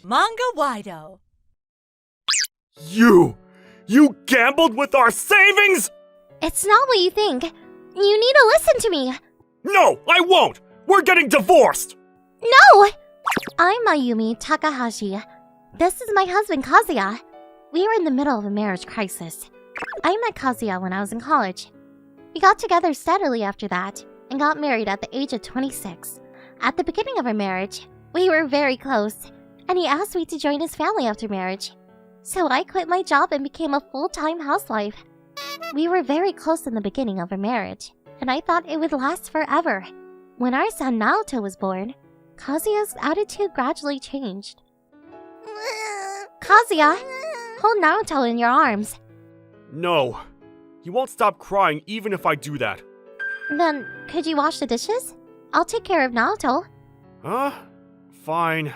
Manga-Waido. You gambled with our savings? It's not what you think. You need to listen to me. No, I won't! We're getting divorced! No! I'm Mayumi Takahashi. This is my husband, Kazuya. We were in the middle of a marriage crisis. I met Kazuya when I was in college. We got together steadily after that and got married at the age of 26. At the beginning of our marriage, we were very close, and he asked me to join his family after marriage. So I quit my job and became a full-time housewife. We were very close in the beginning of our marriage, and I thought it would last forever. When our son Naoto was born, Kazuya's attitude gradually changed. Kazuya, hold Naoto in your arms. No. He won't stop crying even if I do that. Then, could you wash the dishes? I'll take care of Naoto. Huh? Fine.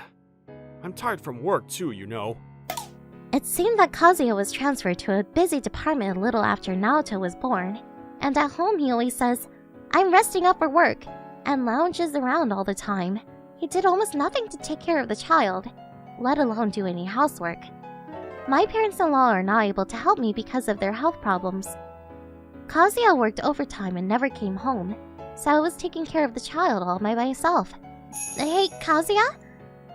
I'm tired from work too, you know. It seemed that Kazuya was transferred to a busy department a little after Naoto was born, and at home he always says, "I'm resting up for work," and lounges around all the time. He did almost nothing to take care of the child, let alone do any housework. My parents-in-law are not able to help me because of their health problems. Kazuya worked overtime and never came home, so I was taking care of the child all by myself. Hey, Kazuya?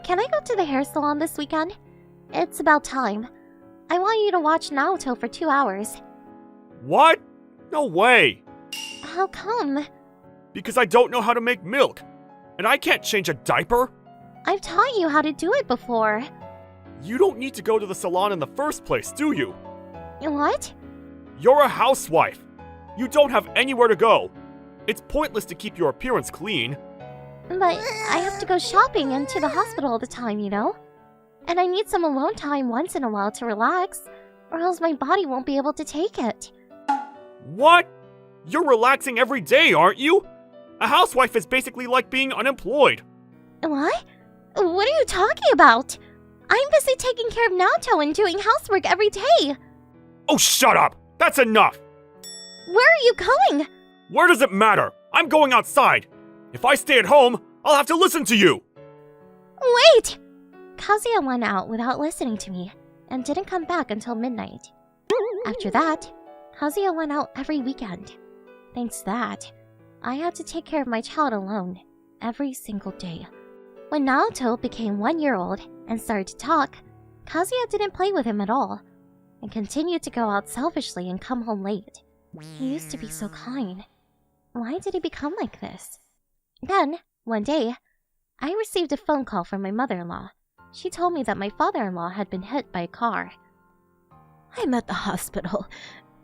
Can I go to the hair salon this weekend? It's about time. I want you to watch Naoto for 2 hours. What? No way! How come? Because I don't know how to make milk. And I can't change a diaper? I've taught you how to do it before. You don't need to go to the salon in the first place, do you? What? You're a housewife. You don't have anywhere to go. It's pointless to keep your appearance clean. But I have to go shopping and to the hospital all the time, you know? And I need some alone time once in a while to relax, or else my body won't be able to take it. What? You're relaxing every day, aren't you? A housewife is basically like being unemployed. What? What are you talking about? I'm busy taking care of Naoto and doing housework every day. Oh, shut up! That's enough! Where are you going? Where does it matter? I'm going outside. If I stay at home, I'll have to listen to you. Wait! Kazuya went out without listening to me and didn't come back until midnight. After that, Kazuya went out every weekend. Thanks to that, I had to take care of my child alone every single day. When Naoto became 1 year old and started to talk, Kazuya didn't play with him at all and continued to go out selfishly and come home late. He used to be so kind. Why did he become like this? Then, one day, I received a phone call from my mother-in-law. She told me that my father-in-law had been hit by a car. I'm at the hospital,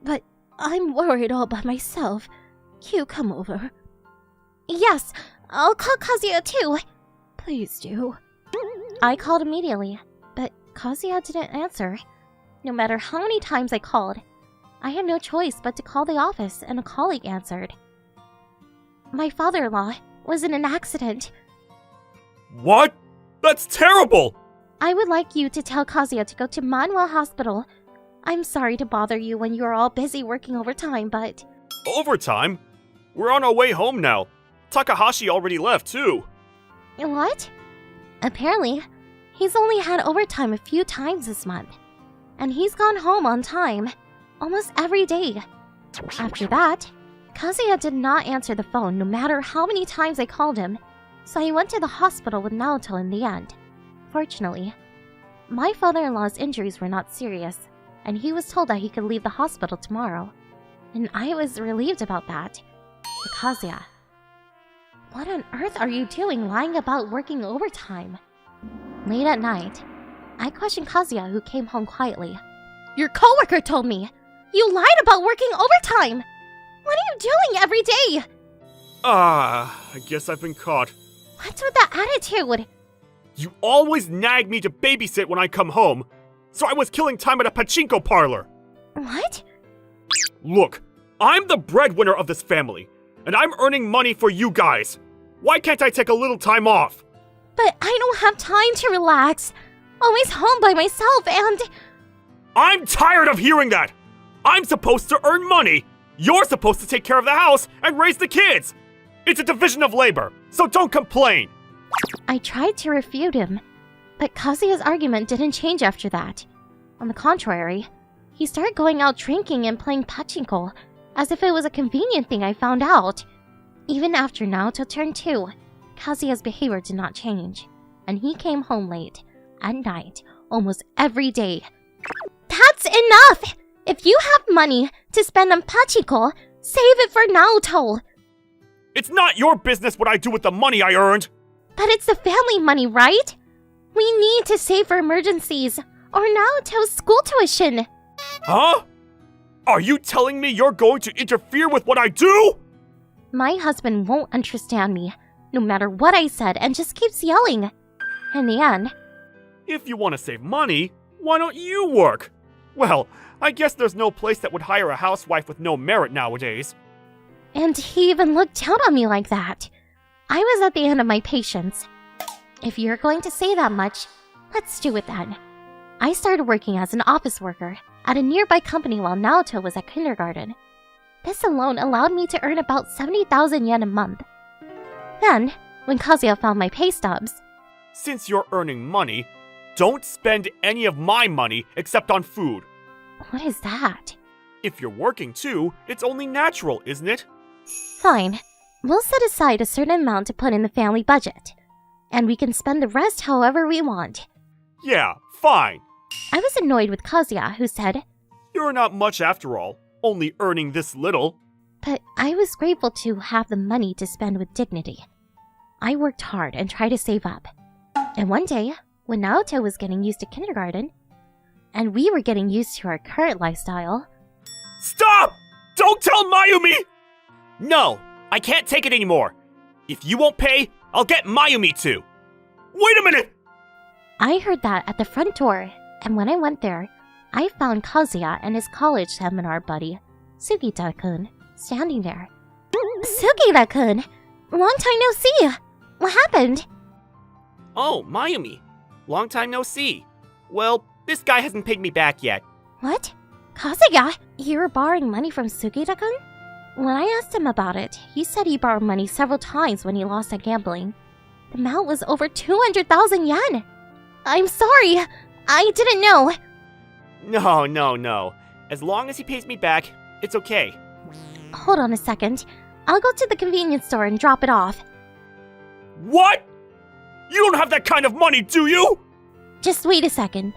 but I'm worried all by myself. You come over. Yes, I'll call Kazuya too. Please do. I called immediately, but Kazuya didn't answer. No matter how many times I called, I had no choice but to call the office, and a colleague answered. My father-in-law was in an accident. What? That's terrible! I would like you to tell Kazuya to go to Manwa Hospital. I'm sorry to bother you when you are all busy working overtime, but... Overtime? We're on our way home now. Takahashi already left, too. What? Apparently, he's only had overtime a few times this month. And he's gone home on time, almost every day. After that, Kazuya did not answer the phone no matter how many times I called him, so he went to the hospital with Naoto in the end. Fortunately, my father-in-law's injuries were not serious, and he was told that he could leave the hospital tomorrow. And I was relieved about that. But Kazuya, what on earth are you doing lying about working overtime? Late at night, I questioned Kazuya, who came home quietly. Your coworker told me! You lied about working overtime! What are you doing every day? I guess I've been caught. What's with that attitude? You always nag me to babysit when I come home, so I was killing time at a pachinko parlor. What? Look, I'm the breadwinner of this family, and I'm earning money for you guys. Why can't I take a little time off? But I don't have time to relax. Always home by myself and... I'm tired of hearing that! I'm supposed to earn money! You're supposed to take care of the house and raise the kids! It's a division of labor, so don't complain! I tried to refute him, But Kazuya's argument didn't change after that. On the contrary, he started going out drinking and playing pachinko, as if it was a convenient thing I found out. Even after Naoto turned 2, Kazuya's behavior did not change, and he came home late, at night, almost every day. That's enough! If you have money to spend on pachinko, save it for Naoto! It's not your business what I do with the money I earned! But it's the family money, right? We need to save for emergencies, or Naoto's school tuition. Huh? Are you telling me you're going to interfere with what I do? My husband won't understand me, no matter what I said, and just keeps yelling. In the end, If you want to save money, why don't you work? Well, I guess there's no place that would hire a housewife with no merit nowadays. and he even looked down on me like that. I was at the end of my patience. If you're going to say that much, let's do it then. I started working as an office worker at a nearby company while Naoto was at kindergarten. This alone allowed me to earn about 70,000 yen a month. Then, when Kazuya found my pay stubs, Since you're earning money, don't spend any of my money except on food. what is that? If you're working too, it's only natural, isn't it? Fine, we'll set aside a certain amount to put in the family budget, and we can spend the rest however we want. Yeah, fine. I was annoyed with Kazuya, who said, You're not much after all, only earning this little. but I was grateful to have the money to spend with dignity. I worked hard and tried to save up. And one day, when Naoto was getting used to kindergarten, and we were getting used to our current lifestyle, Stop! Don't tell Mayumi! No, I can't take it anymore. If you won't pay, I'll get Mayumi to. Wait a minute! I heard that at the front door, and when I went there, I found Kazuya and his college seminar buddy, Sugita-kun, standing there. Sugita-kun! Long time no see! What happened? Oh, Mayumi. Long time no see. Well, this guy hasn't paid me back yet. What? Kazuya? You were borrowing money from Sugita-kun? When I asked him about it, he said he borrowed money several times when he lost at gambling. The amount was over 200,000 yen! I'm sorry! I didn't know! No. As long as he pays me back, it's okay. Hold on a second. I'll go to the convenience store and drop it off. What? You don't have that kind of money, do you? Just wait a second.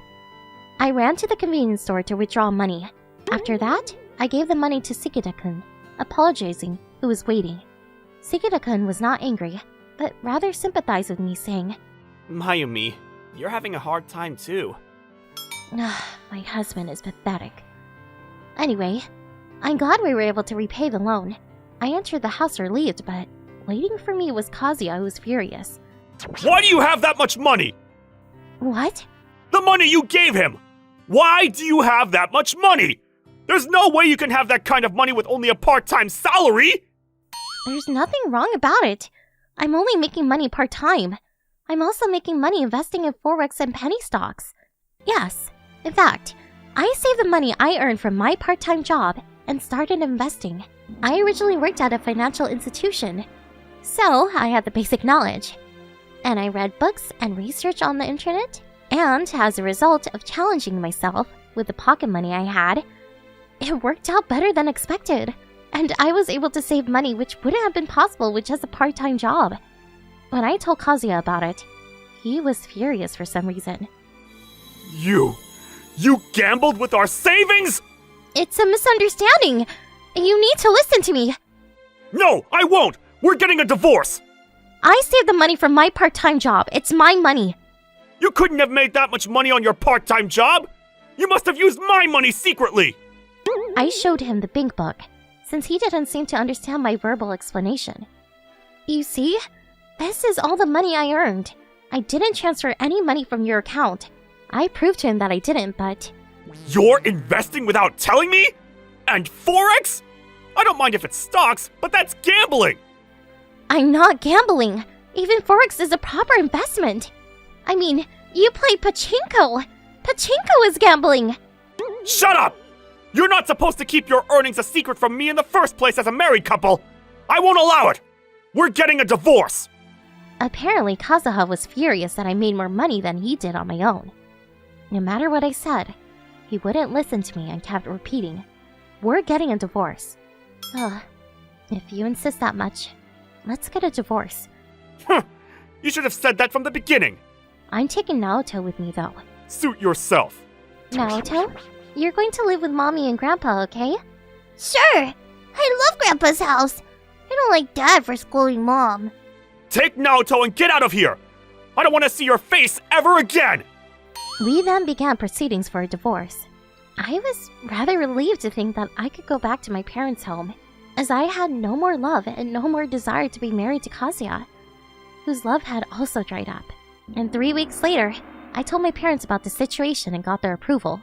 I ran to the convenience store to withdraw money. After that, I gave the money to Sugita-kun, apologizing, who was waiting. Sugita-kun was not angry, but rather sympathized with me, saying, Mayumi, you're having a hard time too. My husband is pathetic. Anyway, I'm glad we were able to repay the loan. I entered the house relieved, but waiting for me was Kazuya, who was furious. Why do you have that much money? What? The money you gave him! Why do you have that much money? There's no way you can have that kind of money with only a part-time salary! There's nothing wrong about it. I'm only making money part-time. I'm also making money investing in forex and penny stocks. Yes, in fact, I saved the money I earned from my part-time job and started investing. I originally worked at a financial institution, so I had the basic knowledge. And I read books and research on the internet, and as a result of challenging myself with the pocket money I had, it worked out better than expected, and I was able to save money which wouldn't have been possible with just a part-time job. When I told Kazuya about it, he was furious for some reason. You gambled with our savings? It's a misunderstanding! You need to listen to me! No, I won't! We're getting a divorce! I saved the money from my part-time job. It's my money. You couldn't have made that much money on your part-time job! You must have used my money secretly! I showed him the bank book, since he didn't seem to understand my verbal explanation. You see? This is all the money I earned. I didn't transfer any money from your account. I proved to him that I didn't, but... You're investing without telling me? And forex? I don't mind if it's stocks, but that's gambling! I'm not gambling. Even forex is a proper investment. I mean, you play pachinko. Pachinko is gambling. Shut up! You're not supposed to keep your earnings a secret from me in the first place as a married couple! I won't allow it! We're getting a divorce! Apparently, Kazuha was furious that I made more money than he did on my own. No matter what I said, he wouldn't listen to me and kept repeating, "We're getting a divorce." Ugh, if you insist that much, let's get a divorce. Huh, you should have said that from the beginning. I'm taking Naoto with me, though. Suit yourself. Naoto, you're going to live with Mommy and Grandpa, okay? Sure! I love Grandpa's house! I don't like Dad for scolding Mom. Take Naoto and get out of here! I don't want to see your face ever again! We then began proceedings for a divorce. I was rather relieved to think that I could go back to my parents' home, as I had no more love and no more desire to be married to Kazuya, whose love had also dried up. And 3 weeks later, I told my parents about the situation and got their approval.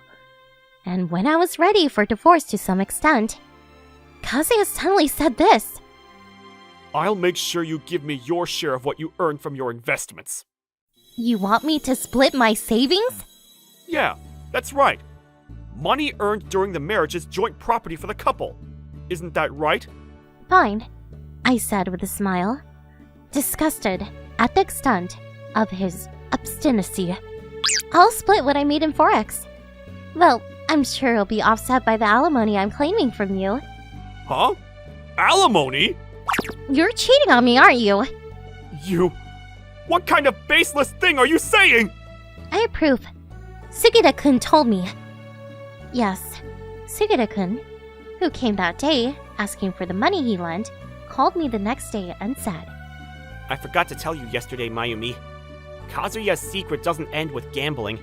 And when I was ready for divorce to some extent, Kazuya suddenly said this. I'll make sure you give me your share of what you earn from your investments. You want me to split my savings? Yeah, that's right. Money earned during the marriage is joint property for the couple. Isn't that right? Fine, I said with a smile, disgusted at the extent of his obstinacy. I'll split what I made in Forex. Well, I'm sure it'll be offset by the alimony I'm claiming from you. Huh? Alimony? You're cheating on me, aren't you? You... What kind of baseless thing are you saying? I approve. Sugita-kun told me. Yes, Sugita-kun, who came that day asking for the money he lent, called me the next day and said, I forgot to tell you yesterday, Mayumi. Kazuya's secret doesn't end with gambling.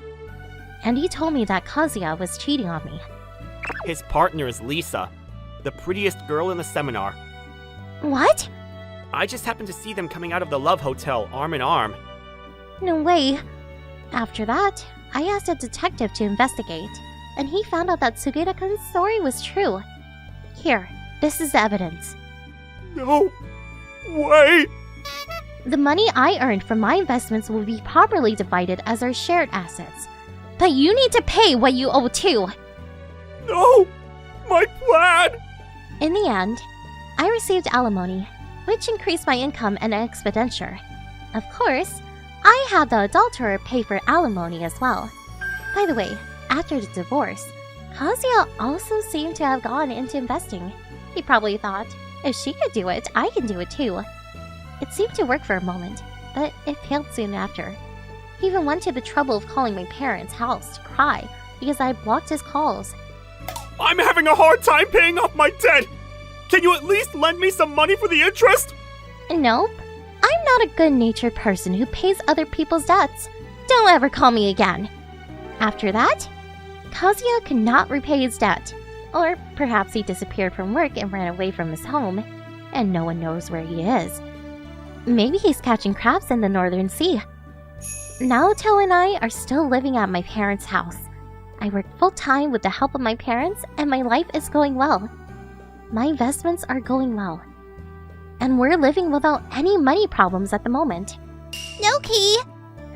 And he told me that Kazuya was cheating on me. His partner is Lisa, the prettiest girl in the seminar. What? I just happened to see them coming out of the Love Hotel arm in arm. No way. After that, I asked a detective to investigate, and he found out that Sugita-kun's story was true. Here, this is the evidence. No way! The money I earned from my investments will be properly divided as our shared assets. But you need to pay what you owe too. No! My plan! In the end, I received alimony, which increased my income and expenditure. Of course, I had the adulterer pay for alimony as well. By the way, after the divorce, Kazuya also seemed to have gone into investing. He probably thought, if she could do it, I can do it too. It seemed to work for a moment, but it failed soon after. He even went to the trouble of calling my parents' house to cry because I blocked his calls. I'm having a hard time paying off my debt! Can you at least lend me some money for the interest? Nope. I'm not a good-natured person who pays other people's debts. Don't ever call me again. After that, Kazuya could not repay his debt. Or perhaps he disappeared from work and ran away from his home, and no one knows where he is. Maybe he's catching crabs in the Northern Sea. Naoto and I are still living at my parents' house. I work full-time with the help of my parents, and my life is going well. My investments are going well. And we're living without any money problems at the moment. Noki!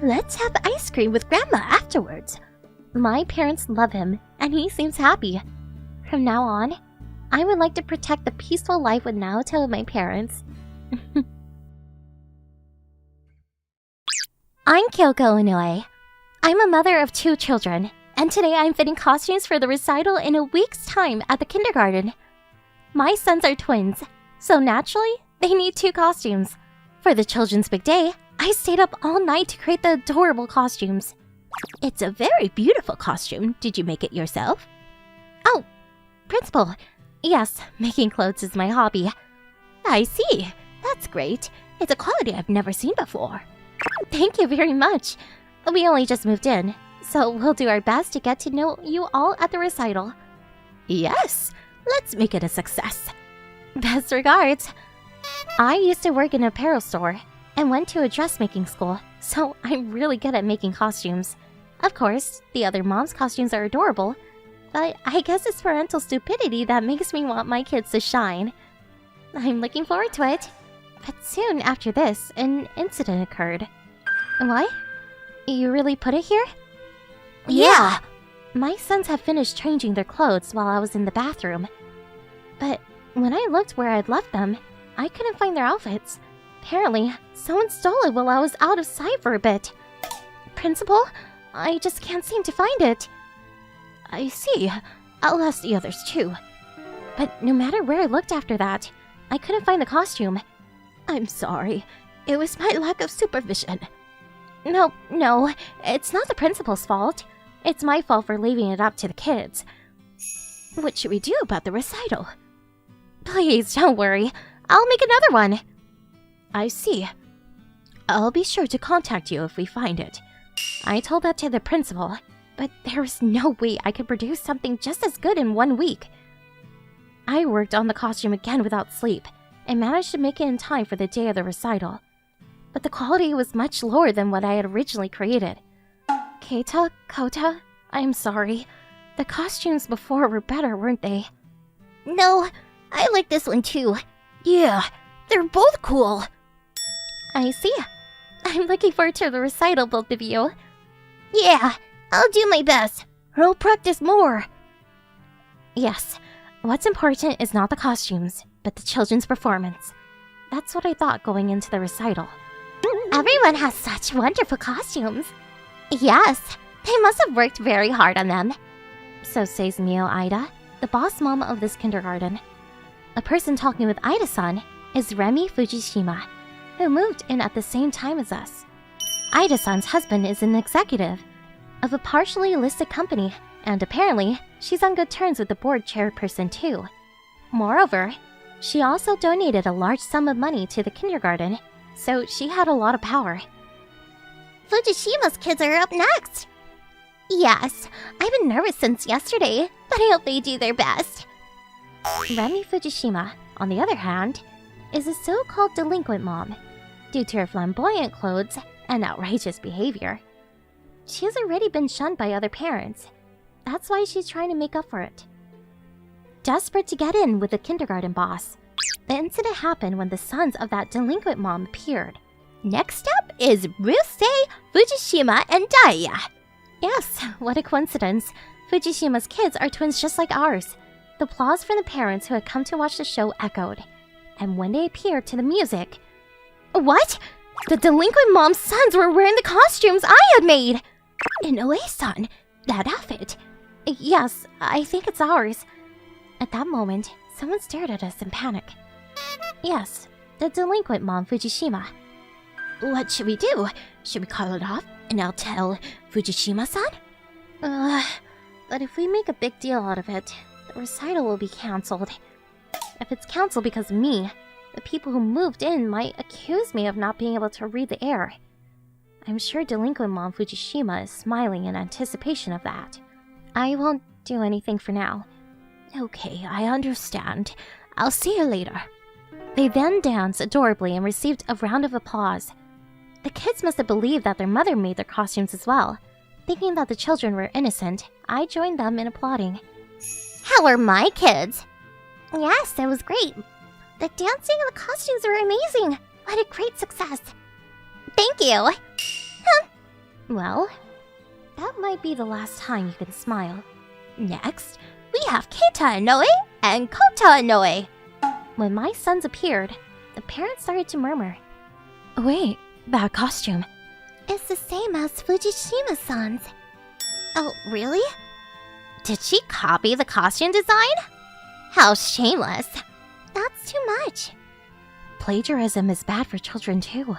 Let's have ice cream with Grandma afterwards. My parents love him, and he seems happy. From now on, I would like to protect the peaceful life with Naoto and my parents. I'm Kyoko Inoue. I'm a mother of 2 children, and today I'm fitting costumes for the recital in a week's time at the kindergarten. My sons are twins, so naturally, they need 2 costumes. For the children's big day, I stayed up all night to create the adorable costumes. It's a very beautiful costume. Did you make it yourself? Oh, Principal. Yes, making clothes is my hobby. I see. That's great. It's a quality I've never seen before. Thank you very much. We only just moved in, so we'll do our best to get to know you all at the recital. Yes, let's make it a success. Best regards. I used to work in an apparel store and went to a dressmaking school, so I'm really good at making costumes. Of course, the other moms' costumes are adorable, but I guess it's parental stupidity that makes me want my kids to shine. I'm looking forward to it. But soon after this, an incident occurred. What? You really put it here? Yeah! My sons had finished changing their clothes while I was in the bathroom. But when I looked where I'd left them, I couldn't find their outfits. Apparently, someone stole it while I was out of sight for a bit. Principal, I just can't seem to find it. I see. I'll ask the others too. But no matter where I looked after that, I couldn't find the costume. I'm sorry. It was my lack of supervision. No, it's not the principal's fault. It's my fault for leaving it up to the kids. What should we do about the recital? Please, don't worry. I'll make another one. I see. I'll be sure to contact you if we find it. I told that to the principal, but there was no way I could produce something just as good in 1 week. I worked on the costume again without sleep, and managed to make it in time for the day of the recital. But the quality was much lower than what I had originally created. Keita, Kota, I'm sorry. The costumes before were better, weren't they? No, I like this one too. Yeah, they're both cool. I see. I'm looking forward to the recital, both of you. Yeah, I'll do my best. I'll practice more. Yes, what's important is not the costumes, but the children's performance. That's what I thought going into the recital. Everyone has such wonderful costumes. Yes, they must have worked very hard on them. So says Mio Ida, the boss mom of this kindergarten. A person talking with Ida-san is Remi Fujishima, who moved in at the same time as us. Ida-san's husband is an executive of a partially listed company, and apparently, she's on good terms with the board chairperson too. Moreover, she also donated a large sum of money to the kindergarten, so she had a lot of power. Fujishima's kids are up next! Yes, I've been nervous since yesterday, but I hope they do their best. Remi Fujishima, on the other hand, is a so-called delinquent mom, due to her flamboyant clothes and outrageous behavior. She has already been shunned by other parents. That's why she's trying to make up for it. Desperate to get in with the kindergarten boss, the incident happened when the sons of that delinquent mom appeared. Next up is Ryusei, Fujishima, and Daiya. Yes, what a coincidence. Fujishima's kids are twins just like ours. The applause from the parents who had come to watch the show echoed. And when they appeared to the music... What? The delinquent mom's sons were wearing the costumes I had made! Inoue-san, that outfit. Yes, I think it's ours. At that moment, someone stared at us in panic. Yes, the delinquent mom Fujishima. What should we do? Should we call it off and I'll tell Fujishima-san? But if we make a big deal out of it, the recital will be cancelled. If it's cancelled because of me, the people who moved in might accuse me of not being able to read the air. I'm sure delinquent mom Fujishima is smiling in anticipation of that. I won't do anything for now. Okay, I understand. I'll see you later. They then danced adorably and received a round of applause. The kids must have believed that their mother made their costumes as well. Thinking that the children were innocent, I joined them in applauding. How are my kids? Yes, it was great. The dancing and the costumes were amazing. What a great success. Thank you. Well, that might be the last time you can smile. Next, we have Keita Inoue and Kota Inoue. When my sons appeared, the parents started to murmur. Wait, that costume. It's the same as Fujishima-san's. Oh, really? Did she copy the costume design? How shameless. That's too much. Plagiarism is bad for children too.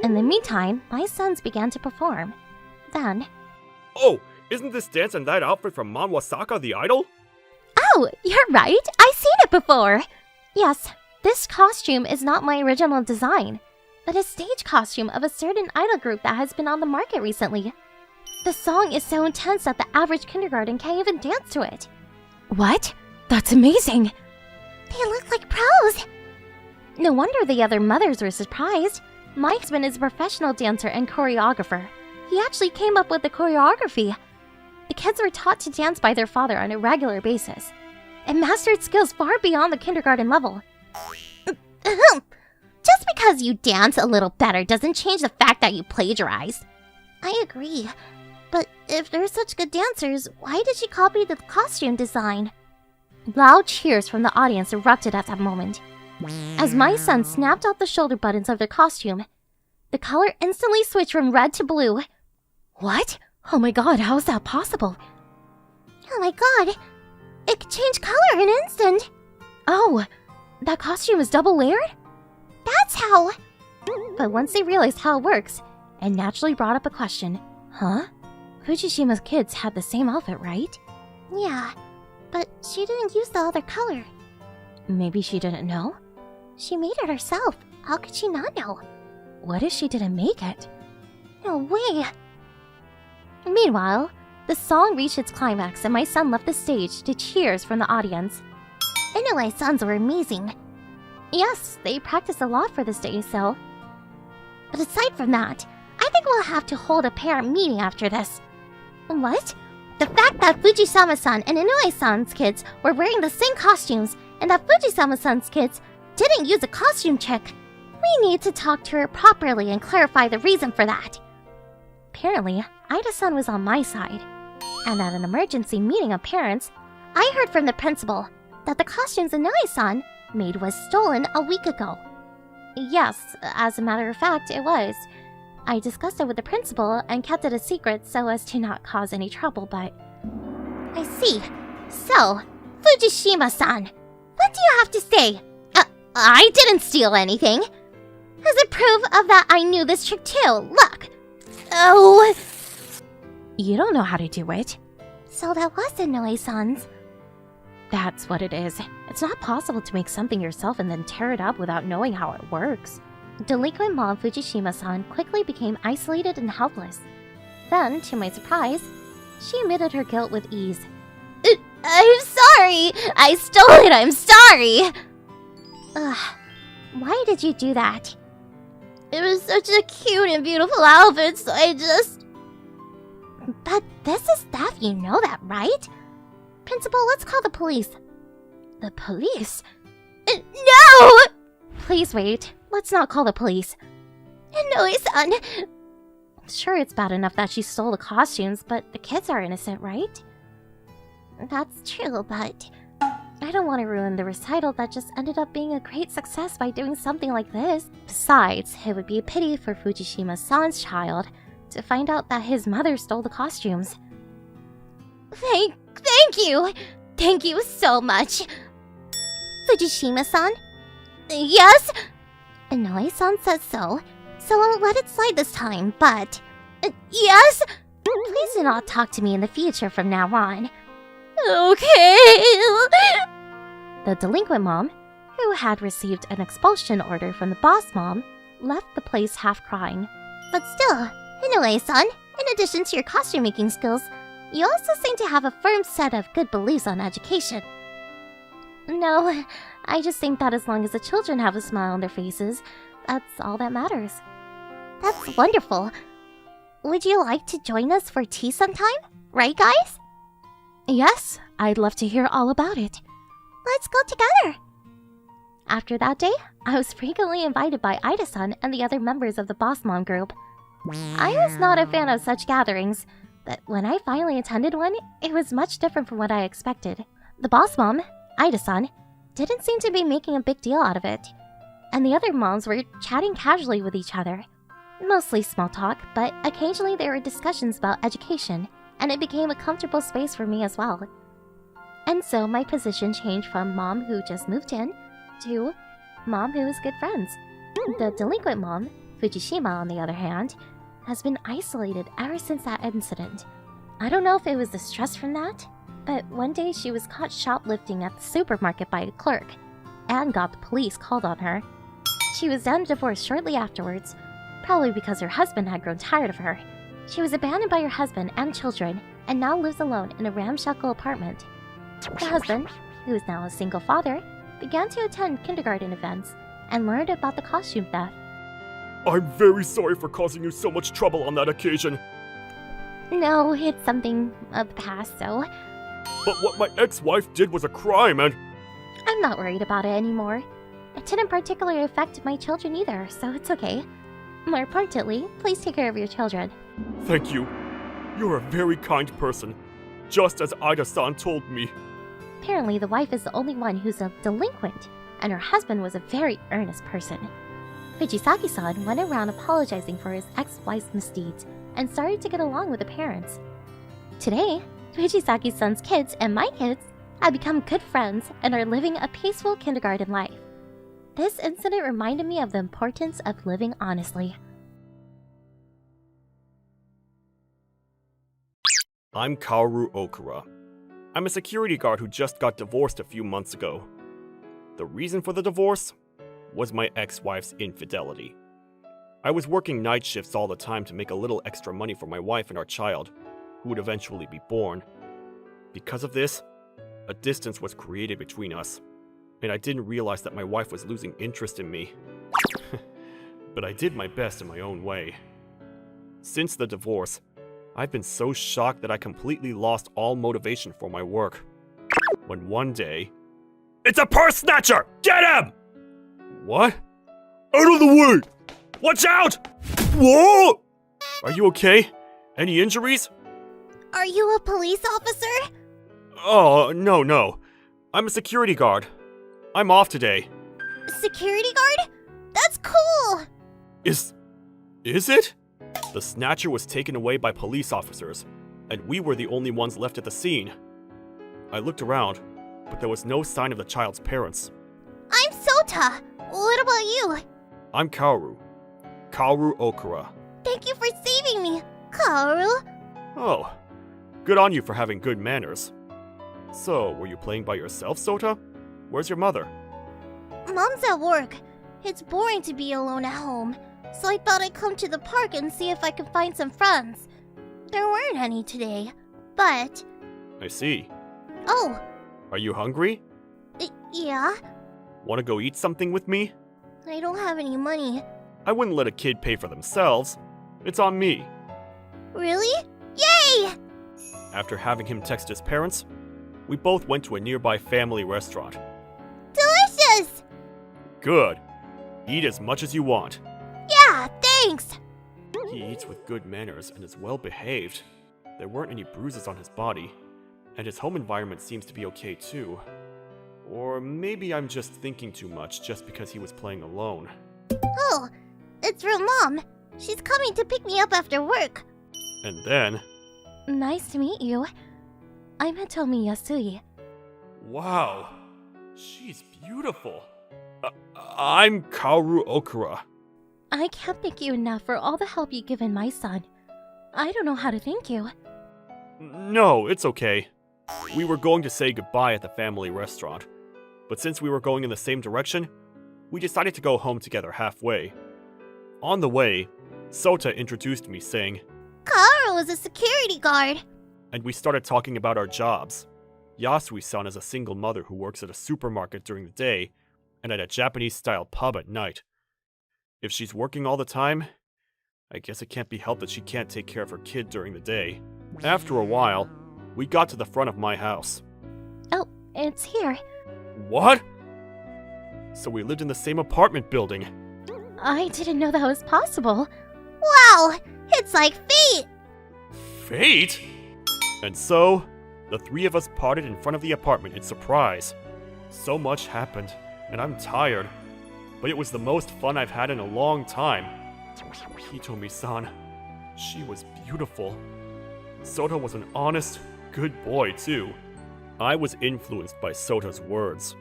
In the meantime, my sons began to perform. Then... Oh, isn't this dance and that outfit from Manwasaka the Idol? Oh, you're right. I've seen it before. Yes, this costume is not my original design, but a stage costume of a certain idol group that has been on the market recently. The song is so intense that the average kindergarten can't even dance to it. What? That's amazing! They look like pros! No wonder the other mothers were surprised. My husband is a professional dancer and choreographer. He actually came up with the choreography. The kids were taught to dance by their father on a regular basis, and mastered skills far beyond the kindergarten level. Just because you dance a little better doesn't change the fact that you plagiarized. I agree, but if they're such good dancers, why did she copy the costume design? Loud cheers from the audience erupted at that moment. As my son snapped off the shoulder buttons of their costume, the color instantly switched from red to blue. What? Oh my god, how is that possible? Oh my god, it could change color in an instant. Oh, that costume is double layered? That's how. But once they realized how it works, it naturally brought up a question. Huh? Fujishima's kids had the same outfit, right? Yeah, but she didn't use the other color. Maybe she didn't know? She made it herself. How could she not know? What if she didn't make it? No way. Meanwhile, the song reached its climax and my son left the stage to cheers from the audience. Inoue sons were amazing. Yes, they practiced a lot for this day, so... But aside from that, I think we'll have to hold a parent meeting after this. What? The fact that Fujisama-san and Inoue-san's kids were wearing the same costumes and that Fujisama-san's kids didn't use a costume trick. We need to talk to her properly and clarify the reason for that. Apparently, Ida-san was on my side. And at an emergency meeting of parents, I heard from the principal that the costumes Inoue-san made was stolen a week ago. Yes, as a matter of fact, it was. I discussed it with the principal and kept it a secret so as to not cause any trouble, but... I see. So, Fujishima-san, what do you have to say? I didn't steal anything. As a proof of that, I knew this trick too. Look. Oh. You don't know how to do it. So that was Inoue-san's. That's what it is. It's not possible to make something yourself and then tear it up without knowing how it works. Delinquent mom Fujishima-san quickly became isolated and helpless. Then, to my surprise, she admitted her guilt with ease. I'm sorry! I stole it! I'm sorry! Ugh. Why did you do that? It was such a cute and beautiful outfit, so I just... But this is theft, you know that, right? Principal, let's call the police. The police? No! Please wait. Let's not call the police. Inoue-san... Sure, it's bad enough that she stole the costumes, but the kids are innocent, right? That's true, but... I don't want to ruin the recital that just ended up being a great success by doing something like this. Besides, it would be a pity for Fujishima-san's child to find out that his mother stole the costumes. Thank you! Thank you so much! Fujishima-san? Yes? Inoue-san says so I'll let it slide this time, but... yes? Please do not talk to me in the future from now on. Okay. The delinquent mom, who had received an expulsion order from the boss mom, left the place half crying. But still, Inoue-san, in addition to your costume making skills, you also seem to have a firm set of good beliefs on education. No, I just think that as long as the children have a smile on their faces, that's all that matters. That's wonderful. Would you like to join us for tea sometime? Right, guys? Yes, I'd love to hear all about it. Let's go together! After that day, I was frequently invited by Ida-san and the other members of the Boss Mom group. I was not a fan of such gatherings, but when I finally attended one, it was much different from what I expected. The Boss Mom, Ida-san, didn't seem to be making a big deal out of it, and the other moms were chatting casually with each other. Mostly small talk, but occasionally there were discussions about education, and it became a comfortable space for me as well. And so my position changed from mom who just moved in to mom who is good friends. The delinquent mom, Fujishima on the other hand, has been isolated ever since that incident. I don't know if it was the stress from that, but one day she was caught shoplifting at the supermarket by a clerk, and got the police called on her. She was then divorced shortly afterwards, probably because her husband had grown tired of her. She was abandoned by her husband and children, and now lives alone in a ramshackle apartment. The husband, who is now a single father, began to attend kindergarten events and learned about the costume theft. I'm very sorry for causing you so much trouble on that occasion. No, it's something of the past, so... But what my ex-wife did was a crime, and... I'm not worried about it anymore. It didn't particularly affect my children either, so it's okay. More importantly, please take care of your children. Thank you. You're a very kind person, just as Ida-san told me. Apparently, the wife is the only one who's a delinquent, and her husband was a very earnest person. Fujisaki-san went around apologizing for his ex-wife's misdeeds and started to get along with the parents. Today, Fujisaki-san's kids and my kids have become good friends and are living a peaceful kindergarten life. This incident reminded me of the importance of living honestly. I'm Kaoru Okura. I'm a security guard who just got divorced a few months ago. The reason for the divorce was my ex-wife's infidelity. I was working night shifts all the time to make a little extra money for my wife and our child, who would eventually be born. Because of this, a distance was created between us, and I didn't realize that my wife was losing interest in me. But I did my best in my own way. Since the divorce, I've been so shocked that I completely lost all motivation for my work. When one day... It's a purse snatcher! Get him! What? Out of the way! Watch out! Whoa! Are you okay? Any injuries? Are you a police officer? Oh, no. I'm a security guard. I'm off today. Security guard? That's cool! Is it? The snatcher was taken away by police officers, and we were the only ones left at the scene. I looked around, but there was no sign of the child's parents. I'm Sota. What about you? I'm Kaoru Okura. Thank you for saving me, Kaoru. Oh, good on you for having good manners. So, were you playing by yourself, Sota? Where's your mother? Mom's at work. It's boring to be alone at home, so I thought I'd come to the park and see if I could find some friends. There weren't any today, but... I see. Oh. Are you hungry? Yeah? Want to go eat something with me? I don't have any money. I wouldn't let a kid pay for themselves. It's on me. Really? Yay! After having him text his parents, we both went to a nearby family restaurant. Delicious! Good. Eat as much as you want. Yeah, thanks! He eats with good manners and is well behaved. There weren't any bruises on his body, and his home environment seems to be okay too. Or maybe I'm just thinking too much just because he was playing alone. Oh, it's from Mom. She's coming to pick me up after work. And then... Nice to meet you. I'm Hitomi Yasui. Wow, she's beautiful. I'm Kaoru Okura. I can't thank you enough for all the help you've given my son. I don't know how to thank you. No, it's okay. We were going to say goodbye at the family restaurant, but since we were going in the same direction, we decided to go home together halfway. On the way, Sota introduced me saying, Kaoru is a security guard. And we started talking about our jobs. Yasui-san is a single mother who works at a supermarket during the day and at a Japanese-style pub at night. If she's working all the time, I guess it can't be helped that she can't take care of her kid during the day. After a while, we got to the front of my house. Oh, it's here. What? So we lived in the same apartment building. I didn't know that was possible. Wow, it's like fate! Fate? And so, the three of us parted in front of the apartment in surprise. So much happened, and I'm tired. But it was the most fun I've had in a long time. Hitomi-san, she was beautiful. Sota was an honest, good boy, too. I was influenced by Sota's words.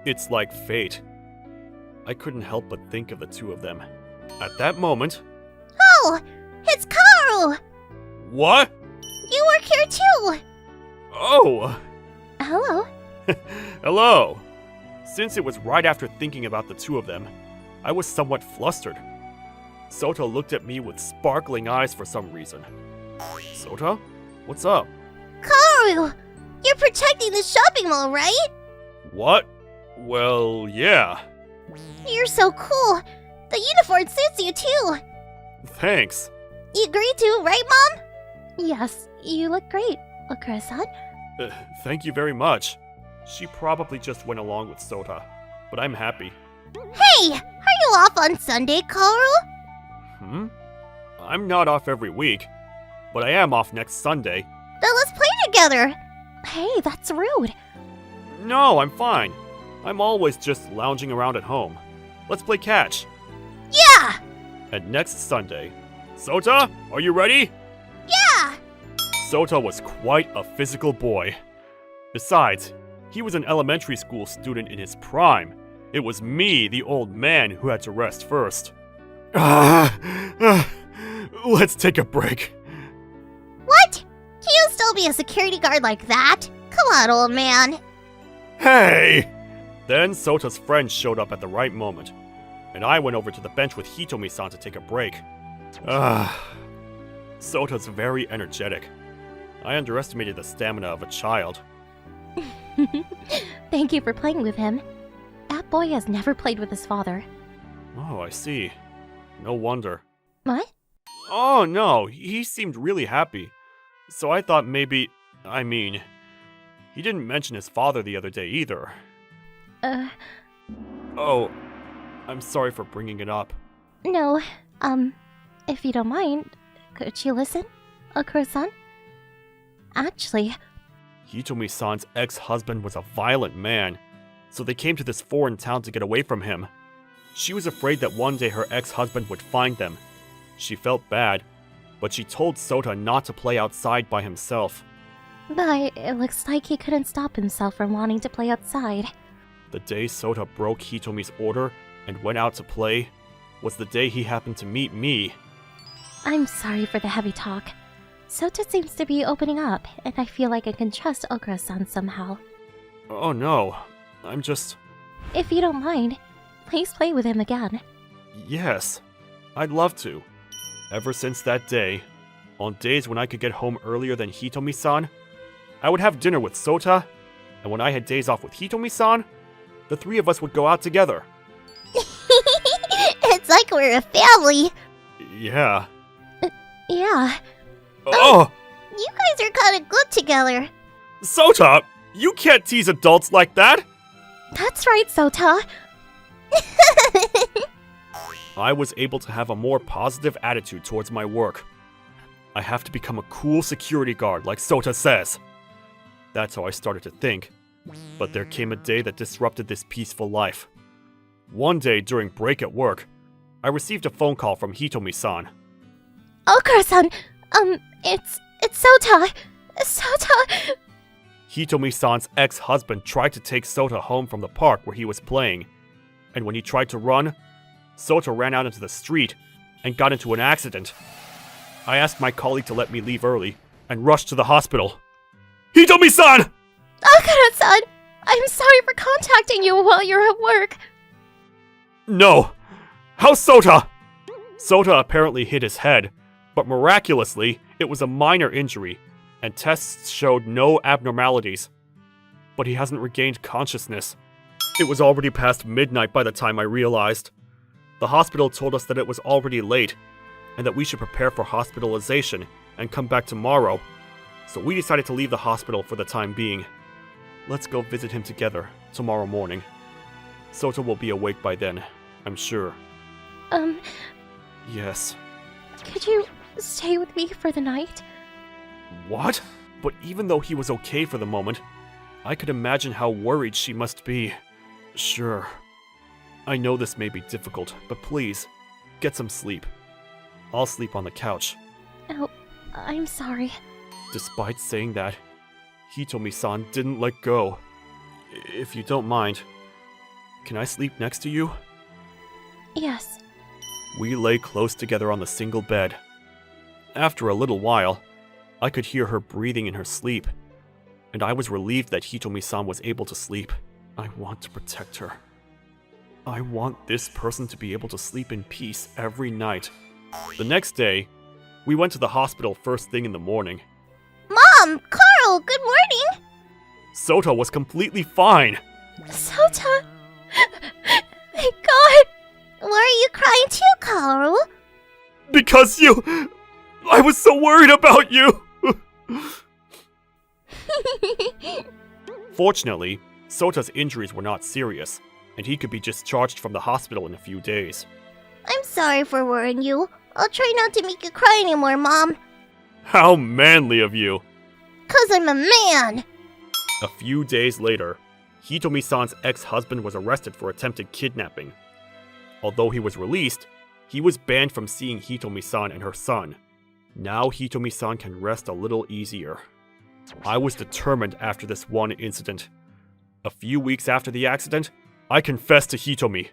It's like fate. I couldn't help but think of the two of them. At that moment... Oh! It's Kaoru! What? You work here too! Oh! Hello? Hello! Since it was right after thinking about the two of them, I was somewhat flustered. Sota looked at me with sparkling eyes for some reason. Sota? What's up? Kaoru! You're protecting the shopping mall, right? What? Well, yeah. You're so cool! The uniform suits you too! Thanks. You agree to, right, Mom? Yes, you look great, Okura-san. Thank you very much. She probably just went along with Sota, but I'm happy. Hey! Are you off on Sunday, Kaoru? I'm not off every week, but I am off next Sunday. Then let's play together! Hey, that's rude. No, I'm fine. I'm always just lounging around at home. Let's play catch. Yeah! And next Sunday, Sota, are you ready? Yeah! Sota was quite a physical boy. Besides, he was an elementary school student in his prime. It was me, the old man, who had to rest first. Let's take a break. What? Can you still be a security guard like that? Come on, old man. Hey! Then Sota's friend showed up at the right moment, and I went over to the bench with Hitomi-san to take a break. Sota's very energetic. I underestimated the stamina of a child. Thank you for playing with him. That boy has never played with his father. Oh, I see. No wonder. What? Oh no, he seemed really happy. So I thought maybe... he didn't mention his father the other day either. Oh, I'm sorry for bringing it up. No, if you don't mind, could you listen, Okura-san? Actually... Hitomi-san's ex-husband was a violent man, so they came to this foreign town to get away from him. She was afraid that one day her ex-husband would find them. She felt bad, but she told Sota not to play outside by himself. But it looks like he couldn't stop himself from wanting to play outside. The day Sota broke Hitomi's order and went out to play was the day he happened to meet me. I'm sorry for the heavy talk. Sota seems to be opening up, and I feel like I can trust Okura-san somehow. Oh no, I'm just... If you don't mind, please play with him again. Yes, I'd love to. Ever since that day, on days when I could get home earlier than Hitomi-san, I would have dinner with Sota, and when I had days off with Hitomi-san, the three of us would go out together. It's like we're a family. Yeah. Yeah. Oh! You guys are kind of good together. Sota, you can't tease adults like that! That's right, Sota. I was able to have a more positive attitude towards my work. I have to become a cool security guard like Sota says. That's how I started to think. But there came a day that disrupted this peaceful life. One day during break at work, I received a phone call from Hitomi-san. Okura-san, it's Sota. Sota. Hitomi-san's ex-husband tried to take Sota home from the park where he was playing. And when he tried to run, Sota ran out into the street and got into an accident. I asked my colleague to let me leave early and rushed to the hospital. Hitomi-san! Okura-san, I'm sorry for contacting you while you're at work. No! How's Sota? Sota apparently hit his head, but miraculously, it was a minor injury, and tests showed no abnormalities. But he hasn't regained consciousness. It was already past midnight by the time I realized. The hospital told us that it was already late, and that we should prepare for hospitalization and come back tomorrow. So we decided to leave the hospital for the time being. Let's go visit him together tomorrow morning. Sota will be awake by then, I'm sure. Yes. Could you stay with me for the night? What? But even though he was okay for the moment, I could imagine how worried she must be. Sure. I know this may be difficult, but please, get some sleep. I'll sleep on the couch. Oh, I'm sorry. Despite saying that, Hitomi-san didn't let go. If you don't mind, can I sleep next to you? Yes. We lay close together on the single bed. After a little while, I could hear her breathing in her sleep, and I was relieved that Hitomi-san was able to sleep. I want to protect her. I want this person to be able to sleep in peace every night. The next day, we went to the hospital first thing in the morning. Mom! Carl! Good morning! Sota was completely fine. Sota! Thank God! Why are you crying too, Carl? Because you... I was so worried about you! Fortunately, Sota's injuries were not serious, and he could be discharged from the hospital in a few days. I'm sorry for worrying you. I'll try not to make you cry anymore, Mom. How manly of you! 'Cause I'm a man! A few days later, Hitomi-san's ex-husband was arrested for attempted kidnapping. Although he was released, he was banned from seeing Hitomi-san and her son. Now Hitomi-san can rest a little easier. I was determined after this one incident. A few weeks after the accident, I confessed to Hitomi.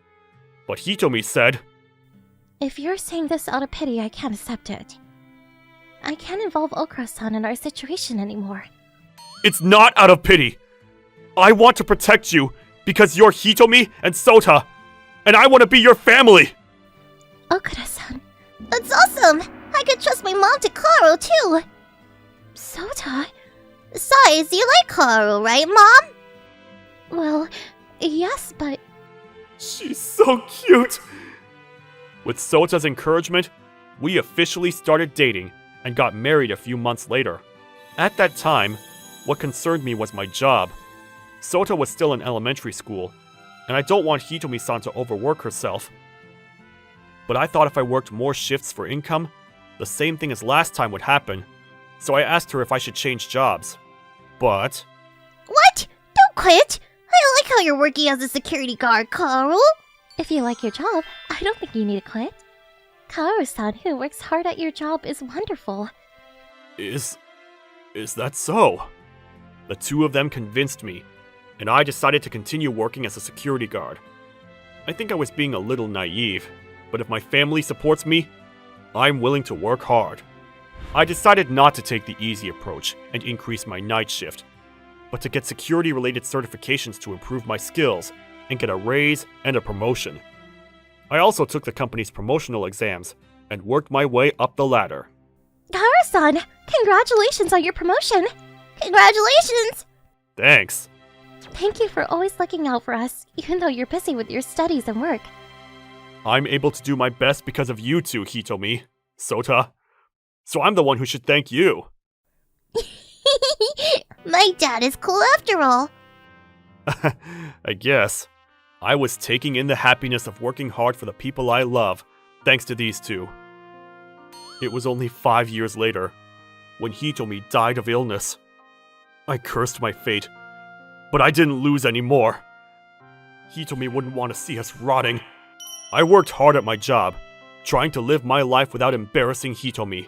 But Hitomi said, If you're saying this out of pity, I can't accept it. I can't involve Okura-san in our situation anymore. "It's not out of pity! I want to protect you because you're Hitomi and Sota, and I want to be your family!" Okura-san. That's awesome! I could trust my mom to Karo, too! Sota? Besides, you like Karo, right, Mom? Well, yes, but... She's so cute! With Sota's encouragement, we officially started dating and got married a few months later. At that time, what concerned me was my job. Sota was still in elementary school, and I don't want Hitomi-san to overwork herself. But I thought if I worked more shifts for income, the same thing as last time would happen, so I asked her if I should change jobs. But... What? Don't quit! I like how you're working as a security guard, Karo! If you like your job, I don't think you need to quit. Karo-san, who works hard at your job, is wonderful. Is that so? The two of them convinced me, and I decided to continue working as a security guard. I think I was being a little naive, but if my family supports me, I'm willing to work hard. I decided not to take the easy approach and increase my night shift, but to get security-related certifications to improve my skills and get a raise and a promotion. I also took the company's promotional exams and worked my way up the ladder. Karo-san, congratulations on your promotion! Congratulations! Thanks. Thank you for always looking out for us, even though you're busy with your studies and work. I'm able to do my best because of you two, Hitomi, Sota. So I'm the one who should thank you. My dad is cool after all. I guess. I was taking in the happiness of working hard for the people I love, thanks to these two. It was only 5 years later, when Hitomi died of illness. I cursed my fate, but I didn't lose any more. Hitomi wouldn't want to see us rotting. I worked hard at my job, trying to live my life without embarrassing Hitomi.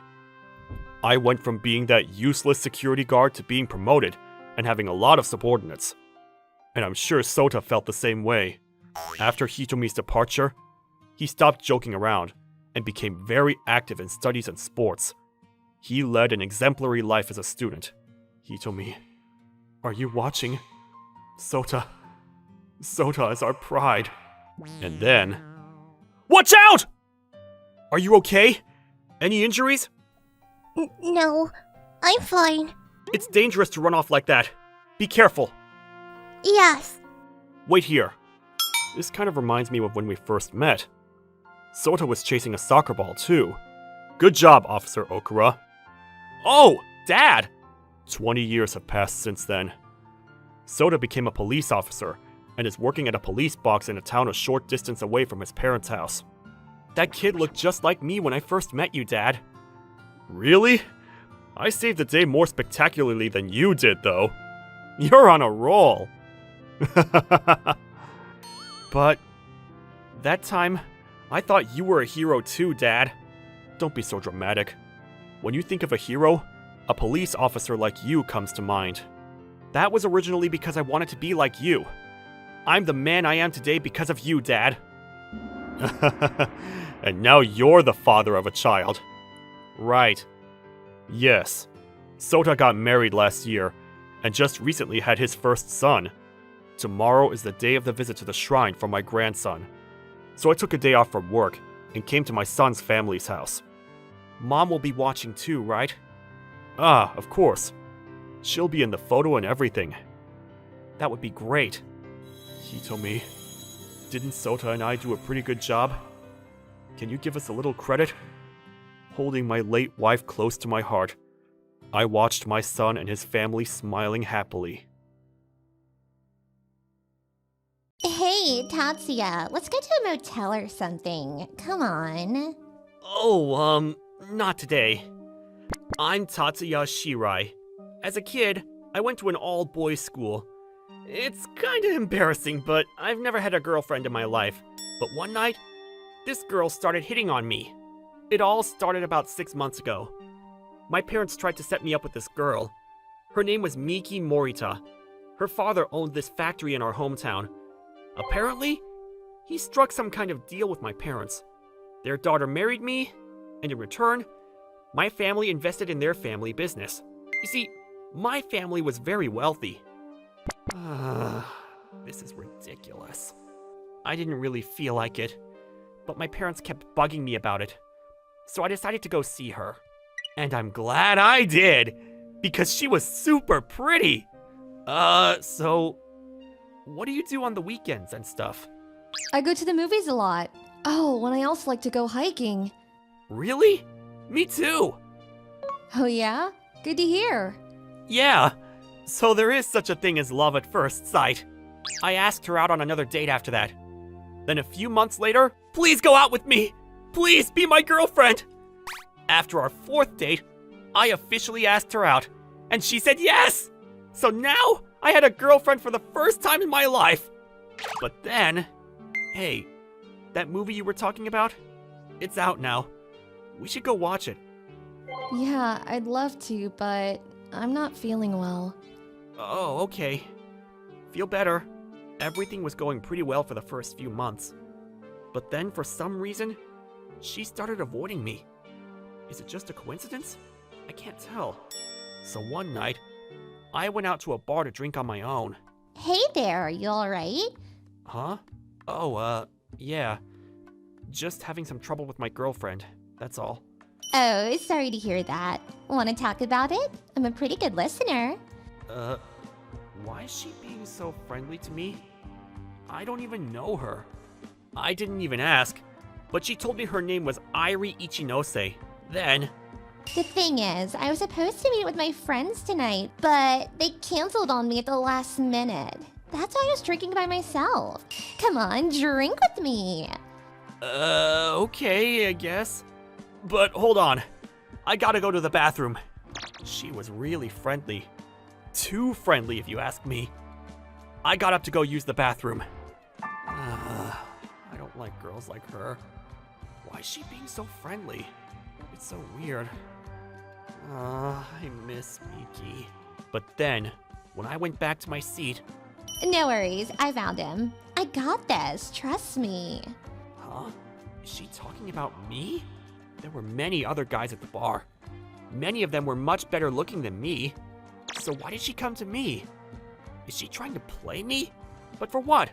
I went from being that useless security guard to being promoted and having a lot of subordinates. And I'm sure Sota felt the same way. After Hitomi's departure, he stopped joking around and became very active in studies and sports. He led an exemplary life as a student. Hitomi, are you watching? Sota is our pride. And then... Watch out! Are you okay? Any injuries? No, I'm fine. It's dangerous to run off like that. Be careful. Yes. Wait here. This kind of reminds me of when we first met. Sota was chasing a soccer ball too. Good job, Officer Okura. Oh, Dad! 20 years have passed since then. Sota became a police officer and is working at a police box in a town a short distance away from his parents' house. That kid looked just like me when I first met you, Dad. Really? I saved the day more spectacularly than you did, though. You're on a roll. But that time, I thought you were a hero too, Dad. Don't be so dramatic. When you think of a hero, a police officer like you comes to mind. That was originally because I wanted to be like you. I'm the man I am today because of you, Dad. And now you're the father of a child. Right. Yes. Sota got married last year, and just recently had his first son. Tomorrow is the day of the visit to the shrine for my grandson. So I took a day off from work, and came to my son's family's house. Mom will be watching too, right? Ah, of course. She'll be in the photo and everything. That would be great. Hitomi, didn't Sota and I do a pretty good job? Can you give us a little credit? Holding my late wife close to my heart, I watched my son and his family smiling happily. Hey, Tatsuya, let's go to a motel or something. Come on. Oh, not today. I'm Tatsuya Shirai. As a kid, I went to an all-boys school. It's kinda embarrassing, but I've never had a girlfriend in my life. But one night, this girl started hitting on me. It all started about 6 months ago. My parents tried to set me up with this girl. Her name was Miki Morita. Her father owned this factory in our hometown. Apparently, he struck some kind of deal with my parents. Their daughter married me, and in return, my family invested in their family business. You see, my family was very wealthy. This is ridiculous. I didn't really feel like it, but my parents kept bugging me about it. So I decided to go see her. And I'm glad I did, because she was super pretty. So what do you do on the weekends and stuff? I go to the movies a lot. Oh, and I also like to go hiking. Really? Me too. Oh yeah? Good to hear. Yeah. So there is such a thing as love at first sight. I asked her out on another date after that. Then a few months later, please go out with me. Please be my girlfriend. After our 4th date, I officially asked her out, and she said yes. So now I had a girlfriend for the first time in my life. But then, hey, that movie you were talking about? It's out now. We should go watch it. Yeah, I'd love to, but I'm not feeling well. Oh, okay. Feel better. Everything was going pretty well for the first few months. But then, for some reason, she started avoiding me. Is it just a coincidence? I can't tell. So one night, I went out to a bar to drink on my own. Hey there, you alright? Huh? Oh, yeah. Just having some trouble with my girlfriend, that's all. Oh, sorry to hear that. Want to talk about it? I'm a pretty good listener. Why is she being so friendly to me? I don't even know her. I didn't even ask, but she told me her name was Airi Ichinose. Then, The thing is, I was supposed to meet with my friends tonight, but they canceled on me at the last minute. That's why I was drinking by myself. Come on, drink with me. Okay, I guess. But hold on. I gotta go to the bathroom. She was really friendly. Too friendly, if you ask me. I got up to go use the bathroom. I don't like girls like her. Why is she being so friendly? It's so weird. I miss Miki. But then, when I went back to my seat... No worries, I found him. I got this, trust me. Huh? Is she talking about me? There were many other guys at the bar. Many of them were much better looking than me. So why did she come to me? Is she trying to play me? But for what?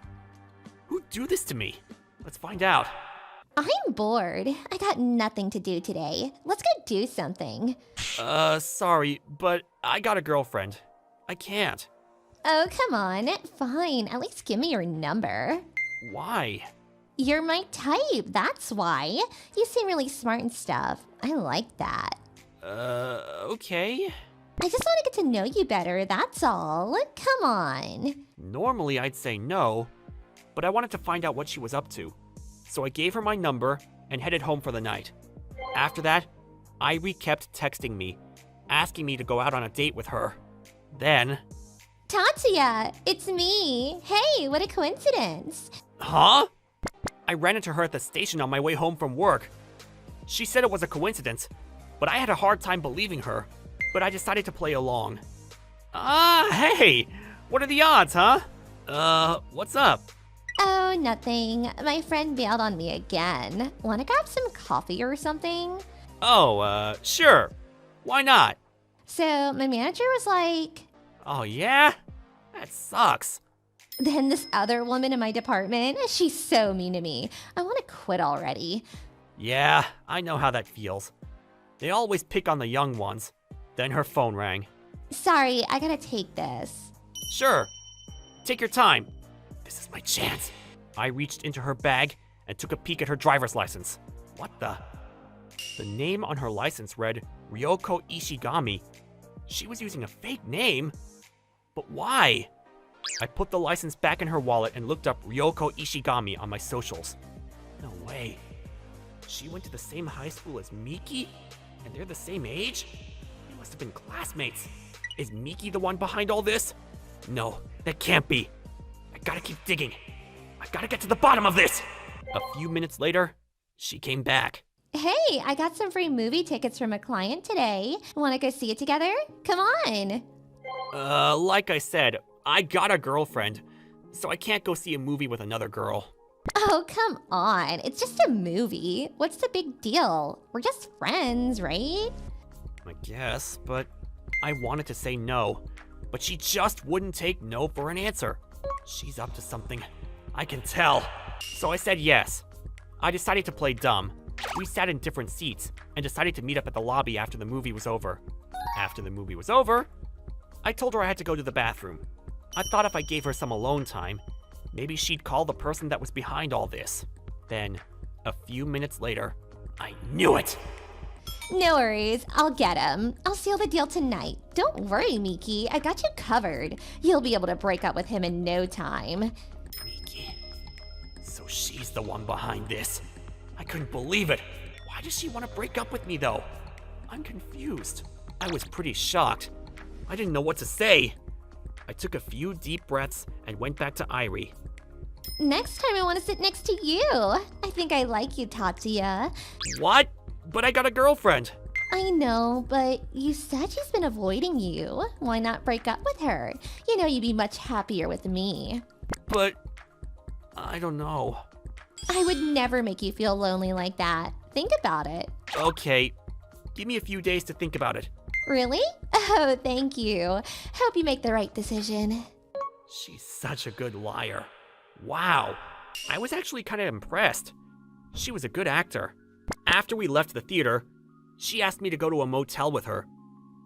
Who'd do this to me? Let's find out. I'm bored. I got nothing to do today. Let's go do something. Sorry, but I got a girlfriend. I can't. Oh, come on. Fine, at least give me your number. Why? You're my type, that's why. You seem really smart and stuff. I like that. Okay. I just want to get to know you better, that's all. Come on. Normally I'd say no, but I wanted to find out what she was up to. So I gave her my number and headed home for the night. After that, Airi kept texting me, asking me to go out on a date with her. Then... Tatsuya, it's me. Hey, what a coincidence. Huh? I ran into her at the station on my way home from work. She said it was a coincidence, but I had a hard time believing her. But I decided to play along. Hey! What are the odds, huh? What's up? Oh, nothing. My friend bailed on me again. Want to grab some coffee or something? Oh, sure. Why not? So, my manager was like... Oh, yeah? That sucks. Then this other woman in my department, she's so mean to me. I want to quit already. Yeah, I know how that feels. They always pick on the young ones. Then her phone rang. Sorry, I gotta take this. Sure. Take your time. This is my chance. I reached into her bag and took a peek at her driver's license. What the? The name on her license read Ryoko Ishigami. She was using a fake name? But why? I put the license back in her wallet and looked up Ryoko Ishigami on my socials. No way. She went to the same high school as Miki? And they're the same age? They must have been classmates. Is Miki the one behind all this? No, that can't be. I gotta keep digging. I gotta get to the bottom of this. A few minutes later, she came back. Hey, I got some free movie tickets from a client today. Wanna go see it together? Come on. Like I said, I got a girlfriend, so I can't go see a movie with another girl. Oh, come on. It's just a movie. What's the big deal? We're just friends, right? I guess, but I wanted to say no, but she just wouldn't take no for an answer. She's up to something. I can tell. So I said yes. I decided to play dumb. We sat in different seats and decided to meet up at the lobby after the movie was over. After the movie was over, I told her I had to go to the bathroom. I thought if I gave her some alone time, maybe she'd call the person that was behind all this. Then, a few minutes later, I knew it! No worries, I'll get him. I'll seal the deal tonight. Don't worry, Miki. I got you covered. You'll be able to break up with him in no time. Miki. So she's the one behind this. I couldn't believe it. Why does she want to break up with me, though? I'm confused. I was pretty shocked. I didn't know what to say. I took a few deep breaths and went back to Irie. Next time I want to sit next to you. I think I like you, Tatsuya. What? But I got a girlfriend. I know, but you said she's been avoiding you. Why not break up with her? You know you'd be much happier with me. But I don't know. I would never make you feel lonely like that. Think about it. Okay, give me a few days to think about it. Really? Oh, thank you. Hope you make the right decision. She's such a good liar. Wow, I was actually kind of impressed. She was a good actor. After we left the theater, she asked me to go to a motel with her.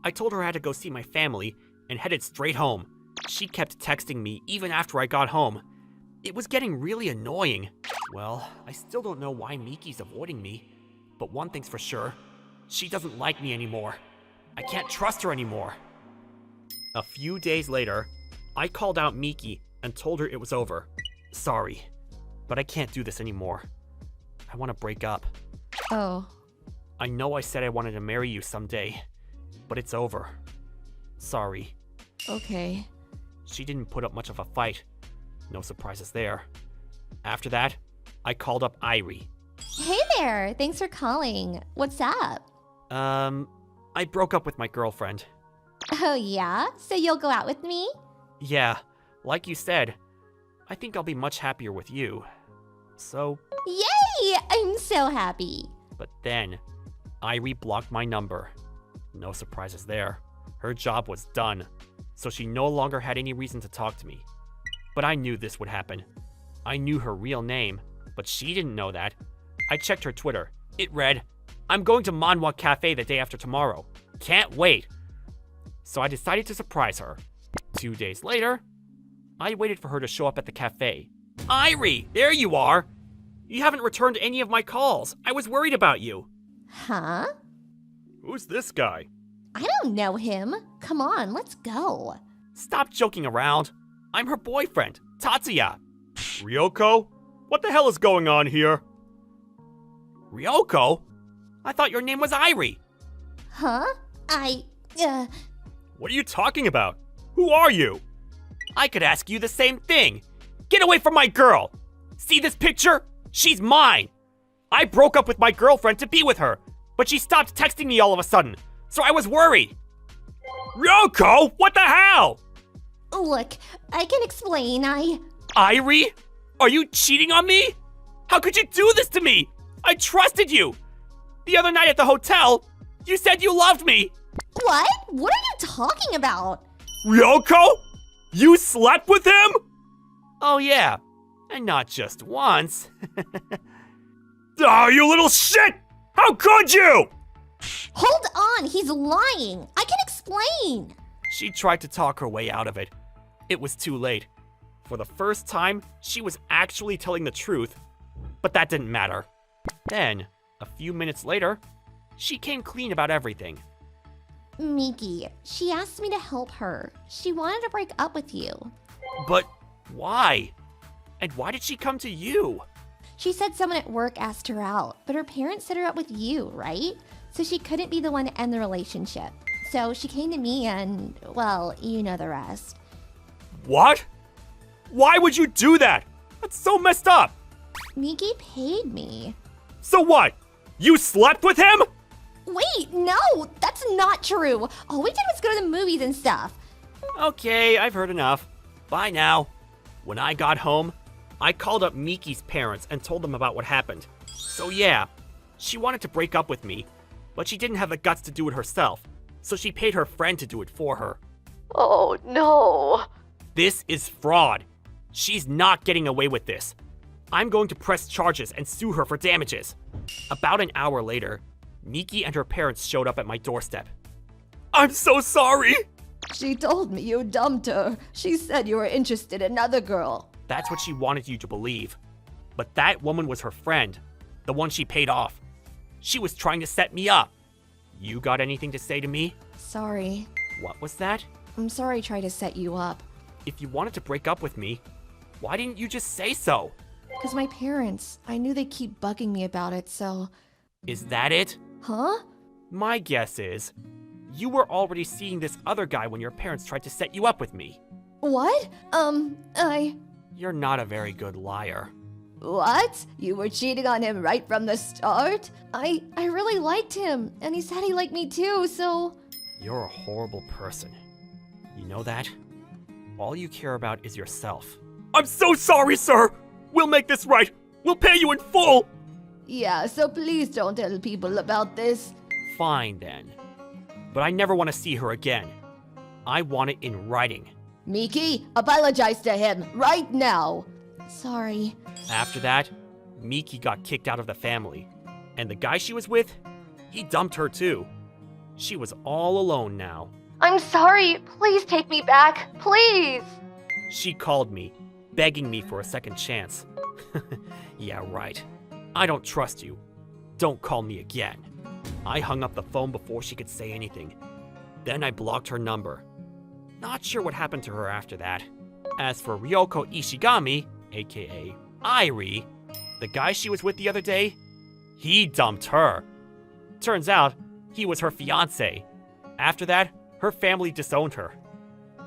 I told her I had to go see my family and headed straight home. She kept texting me even after I got home. It was getting really annoying. Well, I still don't know why Miki's avoiding me, but one thing's for sure, she doesn't like me anymore. I can't trust her anymore. A few days later, I called out Miki and told her it was over. Sorry, but I can't do this anymore. I want to break up. Oh. I know I said I wanted to marry you someday, but it's over. Sorry. Okay. She didn't put up much of a fight. No surprises there. After that, I called up Irie. Hey there. Thanks for calling. What's up? I broke up with my girlfriend. Oh, yeah? So you'll go out with me? Yeah, like you said, I think I'll be much happier with you. So, Yay! I'm so happy. but then, Irie blocked my number. No surprises there. Her job was done, so she no longer had any reason to talk to me. But I knew this would happen. I knew her real name, but she didn't know that. I checked her Twitter. It read, "I'm going to Manhwa Cafe the day after tomorrow. Can't wait." So I decided to surprise her. 2 days later, I waited for her to show up at the cafe. Irie, there you are! You haven't returned any of my calls. I was worried about you. Huh? Who's this guy? I don't know him. Come on, let's go. Stop joking around. I'm her boyfriend, Tatsuya. Ryoko? What the hell is going on here? Ryoko? I thought your name was Irie. Huh? What are you talking about? Who are you? I could ask you the same thing. Get away from my girl! See this picture? She's mine! I broke up with my girlfriend to be with her, but she stopped texting me all of a sudden, so I was worried. Ryoko, what the hell? Look, I can explain. Irie? Are you cheating on me? How could you do this to me? I trusted you! The other night at the hotel, you said you loved me! What? What are you talking about? Ryoko? You slept with him? Oh yeah, and not just once. Oh, you little shit! How could you? Hold on, he's lying. I can explain. She tried to talk her way out of it. It was too late. For the first time, she was actually telling the truth, but that didn't matter. Then, a few minutes later, she came clean about everything. Miki, she asked me to help her. She wanted to break up with you. But why? And why did she come to you? She said someone at work asked her out, but her parents set her up with you, right? So she couldn't be the one to end the relationship. So she came to me and, well, you know the rest. What? Why would you do that? That's so messed up. Miki paid me. So what? You slept with him? Wait, no, that's not true. All we did was go to the movies and stuff. Okay, I've heard enough. Bye now. When I got home, I called up Miki's parents and told them about what happened. So yeah, she wanted to break up with me, but she didn't have the guts to do it herself, so she paid her friend to do it for her. Oh, no. This is fraud. She's not getting away with this. I'm going to press charges and sue her for damages. About an hour later, Miki and her parents showed up at my doorstep. I'm so sorry! She told me you dumped her. She said you were interested in another girl. That's what she wanted you to believe. But that woman was her friend, the one she paid off. She was trying to set me up. You got anything to say to me? Sorry. What was that? I'm sorry I tried to set you up. If you wanted to break up with me, why didn't you just say so? Because my parents, I knew they'd keep bugging me about it, so... Is that it? Huh? My guess is, you were already seeing this other guy when your parents tried to set you up with me. What? You're not a very good liar. What? You were cheating on him right from the start? I really liked him, and he said he liked me too, so... You're a horrible person. You know that? All you care about is yourself. I'm so sorry, sir! We'll make this right! We'll pay you in full! Yeah, so please don't tell people about this. Fine then. But I never want to see her again. I want it in writing. Miki, apologize to him right now. Sorry. After that, Miki got kicked out of the family. And the guy she was with, he dumped her too. She was all alone now. I'm sorry. Please take me back. Please. She called me, begging me for a second chance. Yeah, right. I don't trust you. Don't call me again. I hung up the phone before she could say anything. Then I blocked her number. Not sure what happened to her after that. As for Ryoko Ishigami, aka Irie, the guy she was with the other day, he dumped her. Turns out, he was her fiancé. After that, her family disowned her.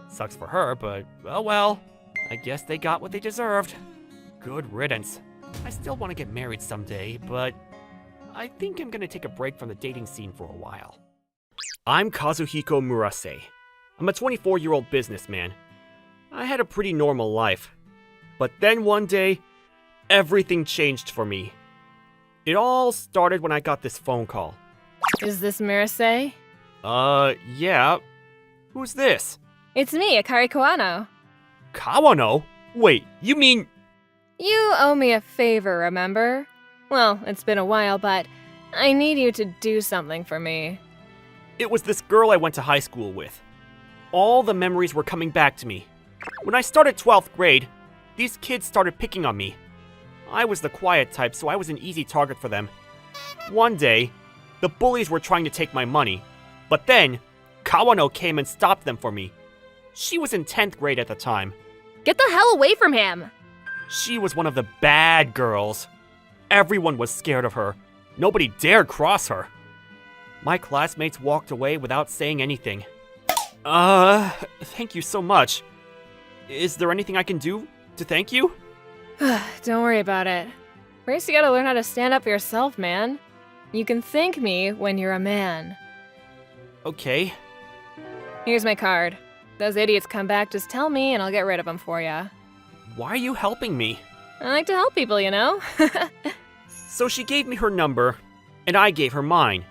Sucks for her, but oh well. I guess they got what they deserved. Good riddance. I still want to get married someday, but I think I'm gonna take a break from the dating scene for a while. I'm Kazuhiko Murase. I'm a 24-year-old businessman. I had a pretty normal life. But then one day, everything changed for me. It all started when I got this phone call. Is this Murase? Yeah. Who's this? It's me, Akari Kawano. Kawano? Wait, you mean... You owe me a favor, remember? Well, it's been a while, but I need you to do something for me. It was this girl I went to high school with. All the memories were coming back to me. When I started 12th grade, these kids started picking on me. I was the quiet type, so I was an easy target for them. One day, the bullies were trying to take my money, but then, Kawano came and stopped them for me. She was in 10th grade at the time. Get the hell away from him! She was one of the bad girls. Everyone was scared of her. Nobody dared cross her. My classmates walked away without saying anything. Thank you so much. Is there anything I can do to thank you? Don't worry about it. First, you gotta learn how to stand up for yourself, man. You can thank me when you're a man. Okay. Here's my card. Those idiots come back, just tell me and I'll get rid of them for ya. Why are you helping me? I like to help people, you know? So she gave me her number, and I gave her mine.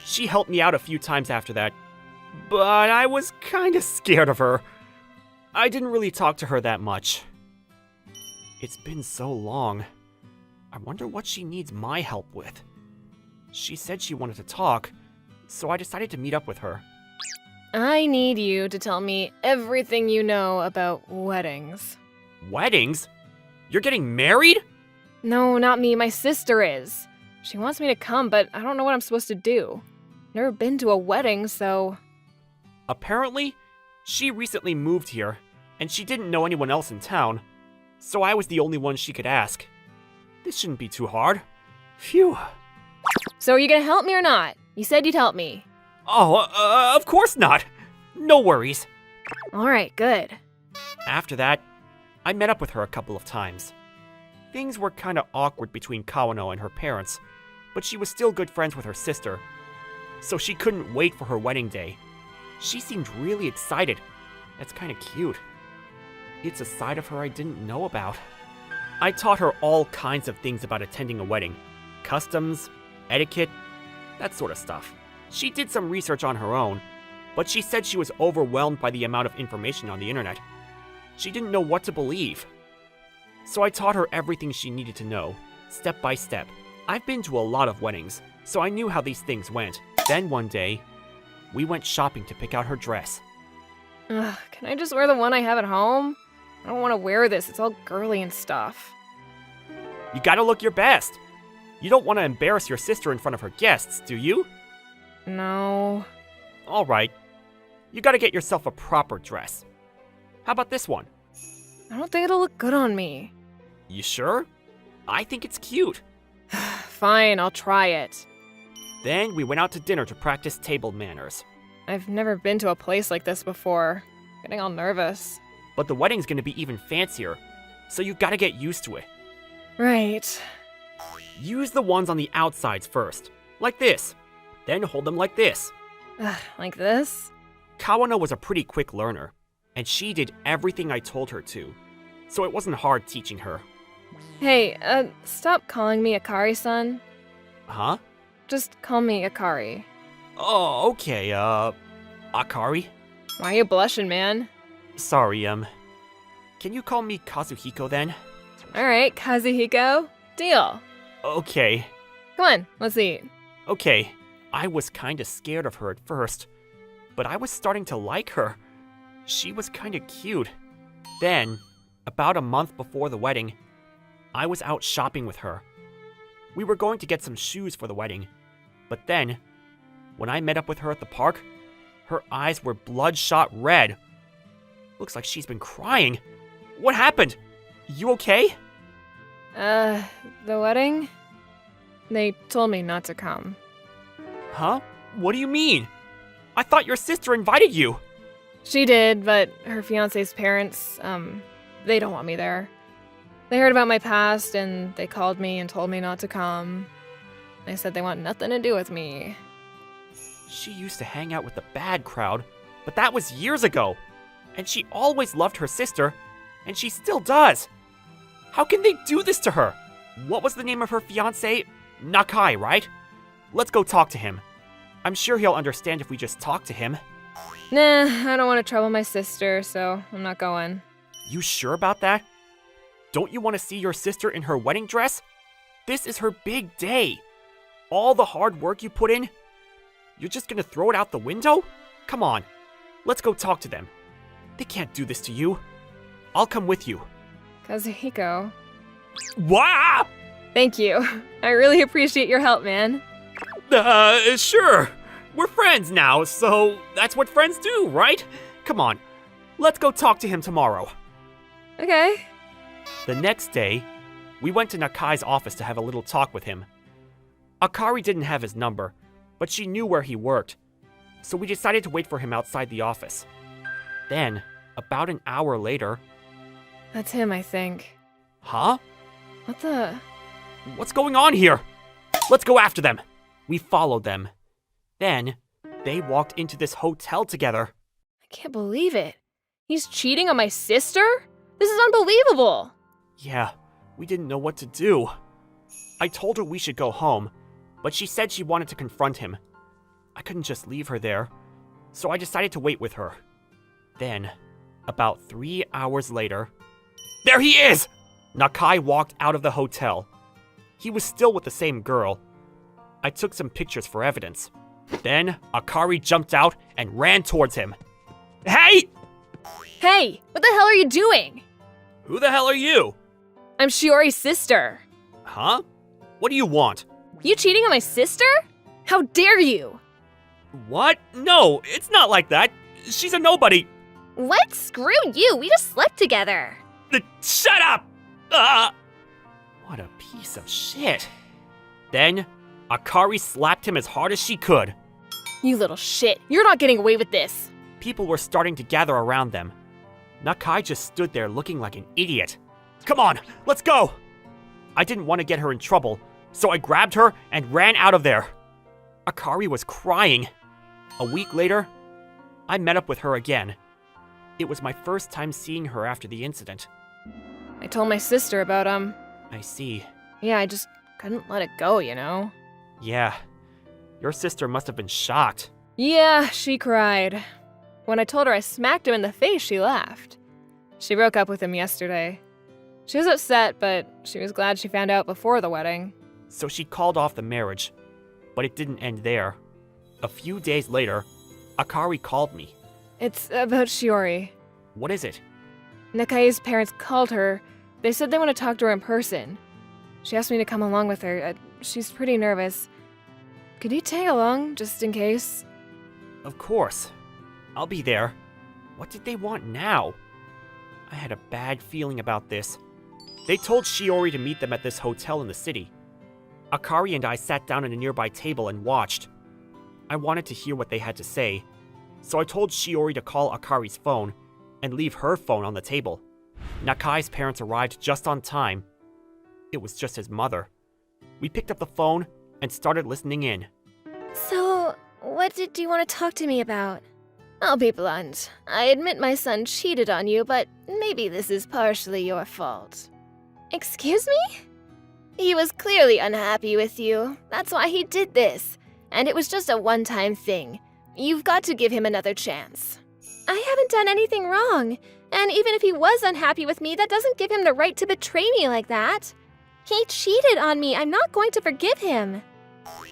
She helped me out a few times after that, but I was kinda scared of her. I didn't really talk to her that much. It's been so long. I wonder what she needs my help with. She said she wanted to talk, so I decided to meet up with her. I need you to tell me everything you know about weddings. Weddings? You're getting married? No, not me. My sister is. She wants me to come, but I don't know what I'm supposed to do. Never been to a wedding, so... Apparently, she recently moved here, and she didn't know anyone else in town, so I was the only one she could ask. This shouldn't be too hard. Phew. So are you gonna help me or not? You said you'd help me. Oh, of course not. No worries. Alright, good. After that, I met up with her a couple of times. Things were kinda awkward between Kawano and her parents, but she was still good friends with her sister, so she couldn't wait for her wedding day. She seemed really excited. That's kinda cute. It's a side of her I didn't know about. I taught her all kinds of things about attending a wedding. Customs, etiquette, that sort of stuff. She did some research on her own, but she said she was overwhelmed by the amount of information on the internet. She didn't know what to believe. So I taught her everything she needed to know, step by step. I've been to a lot of weddings, so I knew how these things went. Then one day, we went shopping to pick out her dress. Ugh, can I just wear the one I have at home? I don't want to wear this. It's all girly and stuff. You gotta look your best. You don't want to embarrass your sister in front of her guests, do you? No. Alright. You gotta get yourself a proper dress. How about this one? I don't think it'll look good on me. You sure? I think it's cute. Fine, I'll try it. Then we went out to dinner to practice table manners. I've never been to a place like this before. Getting all nervous. But the wedding's gonna be even fancier, so you gotta get used to it. Right. Use the ones on the outsides first, like this. Then hold them like this. Like this? Kawano was a pretty quick learner, and she did everything I told her to, so it wasn't hard teaching her. Hey, stop calling me Akari-san. Huh? Just call me Akari. Oh, okay, Akari? Why are you blushing, man? Sorry, can you call me Kazuhiko then? Alright, Kazuhiko. Deal. Okay. Come on, let's eat. Okay, I was kinda scared of her at first, but I was starting to like her. She was kinda cute. Then, about a month before the wedding, I was out shopping with her. We were going to get some shoes for the wedding, but then, when I met up with her at the park, her eyes were bloodshot red. Looks like she's been crying. What happened? You okay? The wedding? They told me not to come. Huh? What do you mean? I thought your sister invited you. She did, but her fiance's parents, they don't want me there. They heard about my past, and they called me and told me not to come. They said they want nothing to do with me. She used to hang out with the bad crowd, but that was years ago. And she always loved her sister, and she still does. How can they do this to her? What was the name of her fiancé? Nakai, right? Let's go talk to him. I'm sure he'll understand if we just talk to him. Nah, I don't want to trouble my sister, so I'm not going. You sure about that? Don't you want to see your sister in her wedding dress? This is her big day. All the hard work you put in, you're just gonna throw it out the window? Come on, let's go talk to them. They can't do this to you. I'll come with you. Kazuhiko. Wah! Thank you. I really appreciate your help, man. Sure. We're friends now, so that's what friends do, right? Come on, let's go talk to him tomorrow. Okay. The next day, we went to Nakai's office to have a little talk with him. Akari didn't have his number, but she knew where he worked, so we decided to wait for him outside the office. Then, about an hour later... That's him, I think. Huh? What the... What's going on here? Let's go after them. We followed them. Then, they walked into this hotel together. I can't believe it. He's cheating on my sister? This is unbelievable. Yeah, we didn't know what to do. I told her we should go home, but she said she wanted to confront him. I couldn't just leave her there, so I decided to wait with her. Then, about 3 hours later... There he is! Nakai walked out of the hotel. He was still with the same girl. I took some pictures for evidence. Then, Akari jumped out and ran towards him. Hey! Hey, what the hell are you doing? Who the hell are you? I'm Shiori's sister. Huh? What do you want? You cheating on my sister? How dare you? What? No, it's not like that. She's a nobody. What? Screw you! We just slept together! Shut up! What a piece of shit. Then, Akari slapped him as hard as she could. You little shit. You're not getting away with this. People were starting to gather around them. Nakai just stood there looking like an idiot. Come on, let's go! I didn't want to get her in trouble, so I grabbed her and ran out of there. Akari was crying. A week later, I met up with her again. It was my first time seeing her after the incident. I told my sister about I see. Yeah, I just couldn't let it go, you know? Yeah, your sister must have been shocked. Yeah, she cried. When I told her I smacked him in the face, she laughed. She broke up with him yesterday. She was upset, but she was glad she found out before the wedding. So she called off the marriage, but it didn't end there. A few days later, Akari called me. It's about Shiori. What is it? Nakai's parents called her. They said they want to talk to her in person. She asked me to come along with her. She's pretty nervous. Could you tag along, just in case? Of course. I'll be there. What did they want now? I had a bad feeling about this. They told Shiori to meet them at this hotel in the city. Akari and I sat down at a nearby table and watched. I wanted to hear what they had to say, so I told Shiori to call Akari's phone and leave her phone on the table. Nakai's parents arrived just on time. It was just his mother. We picked up the phone and started listening in. So, what did you want to talk to me about? I'll be blunt. I admit my son cheated on you, but maybe this is partially your fault. Excuse me? He was clearly unhappy with you. That's why he did this. And it was just a one-time thing. You've got to give him another chance. I haven't done anything wrong. And even if he was unhappy with me, that doesn't give him the right to betray me like that. He cheated on me. I'm not going to forgive him.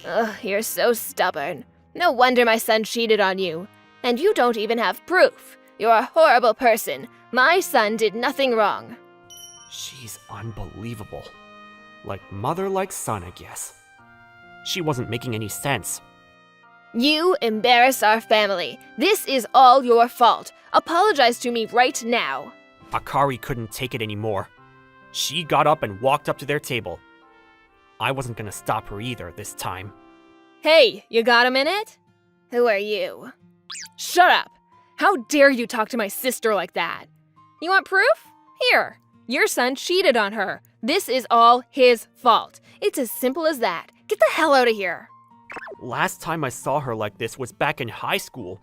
Ugh, you're so stubborn. No wonder my son cheated on you. And you don't even have proof. You're a horrible person. My son did nothing wrong. She's unbelievable. Like mother, like son, I guess. She wasn't making any sense. You embarrass our family. This is all your fault. Apologize to me right now. Akari couldn't take it anymore. She got up and walked up to their table. I wasn't gonna stop her either this time. Hey, you got a minute? Who are you? Shut up! How dare you talk to my sister like that? You want proof? Here. Your son cheated on her. This is all his fault. It's as simple as that. Get the hell out of here. Last time I saw her like this was back in high school,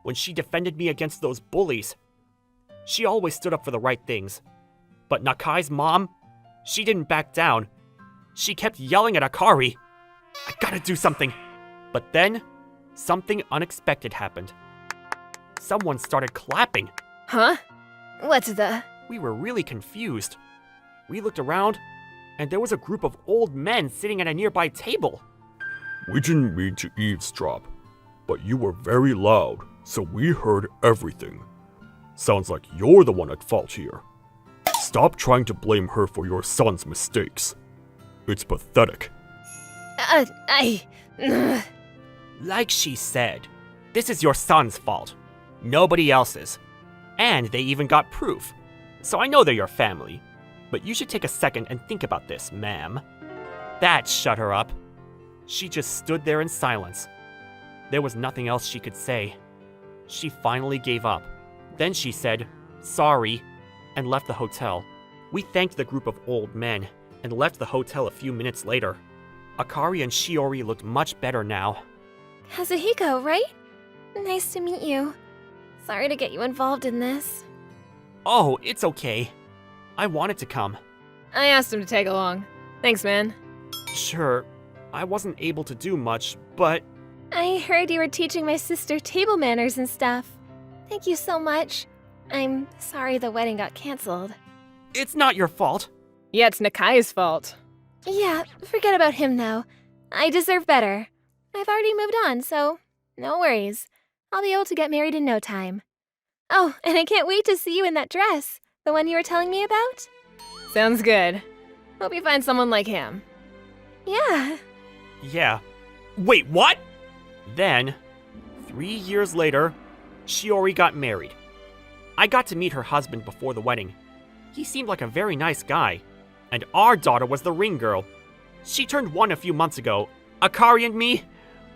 when she defended me against those bullies. She always stood up for the right things. But Nakai's mom, she didn't back down. She kept yelling at Akari. I gotta do something. But then, something unexpected happened. Someone started clapping. Huh? What's the... We were really confused. We looked around, and there was a group of old men sitting at a nearby table. We didn't mean to eavesdrop, but you were very loud, so we heard everything. Sounds like you're the one at fault here. Stop trying to blame her for your son's mistakes. It's pathetic. Like she said, this is your son's fault. Nobody else's. And they even got proof. So I know they're your family. But you should take a second and think about this, ma'am. That shut her up. She just stood there in silence. There was nothing else she could say. She finally gave up. Then she said, sorry, and left the hotel. We thanked the group of old men and left the hotel a few minutes later. Akari and Shiori looked much better now. Kazuhiko, right? Nice to meet you. Sorry to get you involved in this. Oh, it's okay. I wanted to come. I asked him to tag along. Thanks, man. Sure, I wasn't able to do much, but... I heard you were teaching my sister table manners and stuff. Thank you so much. I'm sorry the wedding got canceled. It's not your fault. Yeah, it's Nakai's fault. Yeah, forget about him though. I deserve better. I've already moved on, so no worries. I'll be able to get married in no time. Oh, and I can't wait to see you in that dress. The one you were telling me about? Sounds good. Hope you find someone like him. Yeah. Yeah. Wait, what? Then, 3 years later, Shiori got married. I got to meet her husband before the wedding. He seemed like a very nice guy. And our daughter was the ring girl. She turned 1 a few months ago. Akari and me,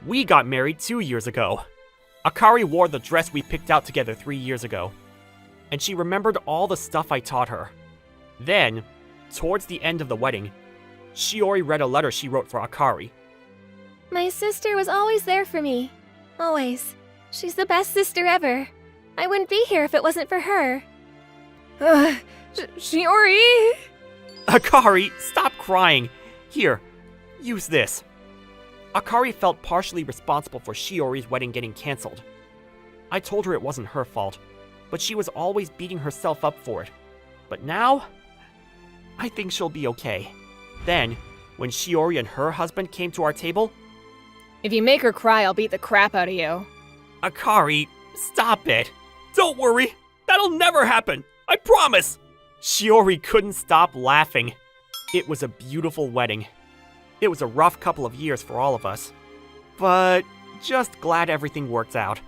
we got married 2 years ago. Akari wore the dress we picked out together 3 years ago. and she remembered all the stuff I taught her. Then, towards the end of the wedding, Shiori read a letter she wrote for Akari. My sister was always there for me. Always. She's the best sister ever. I wouldn't be here if it wasn't for her. Shiori! Akari, stop crying! Here, use this. Akari felt partially responsible for Shiori's wedding getting cancelled. I told her it wasn't her fault, but she was always beating herself up for it. But now, I think she'll be okay. Then, when Shiori and her husband came to our table, If you make her cry, I'll beat the crap out of you. Akari, stop it! Don't worry! That'll never happen! I promise! Shiori couldn't stop laughing. It was a beautiful wedding. It was a rough couple of years for all of us. But just glad everything worked out.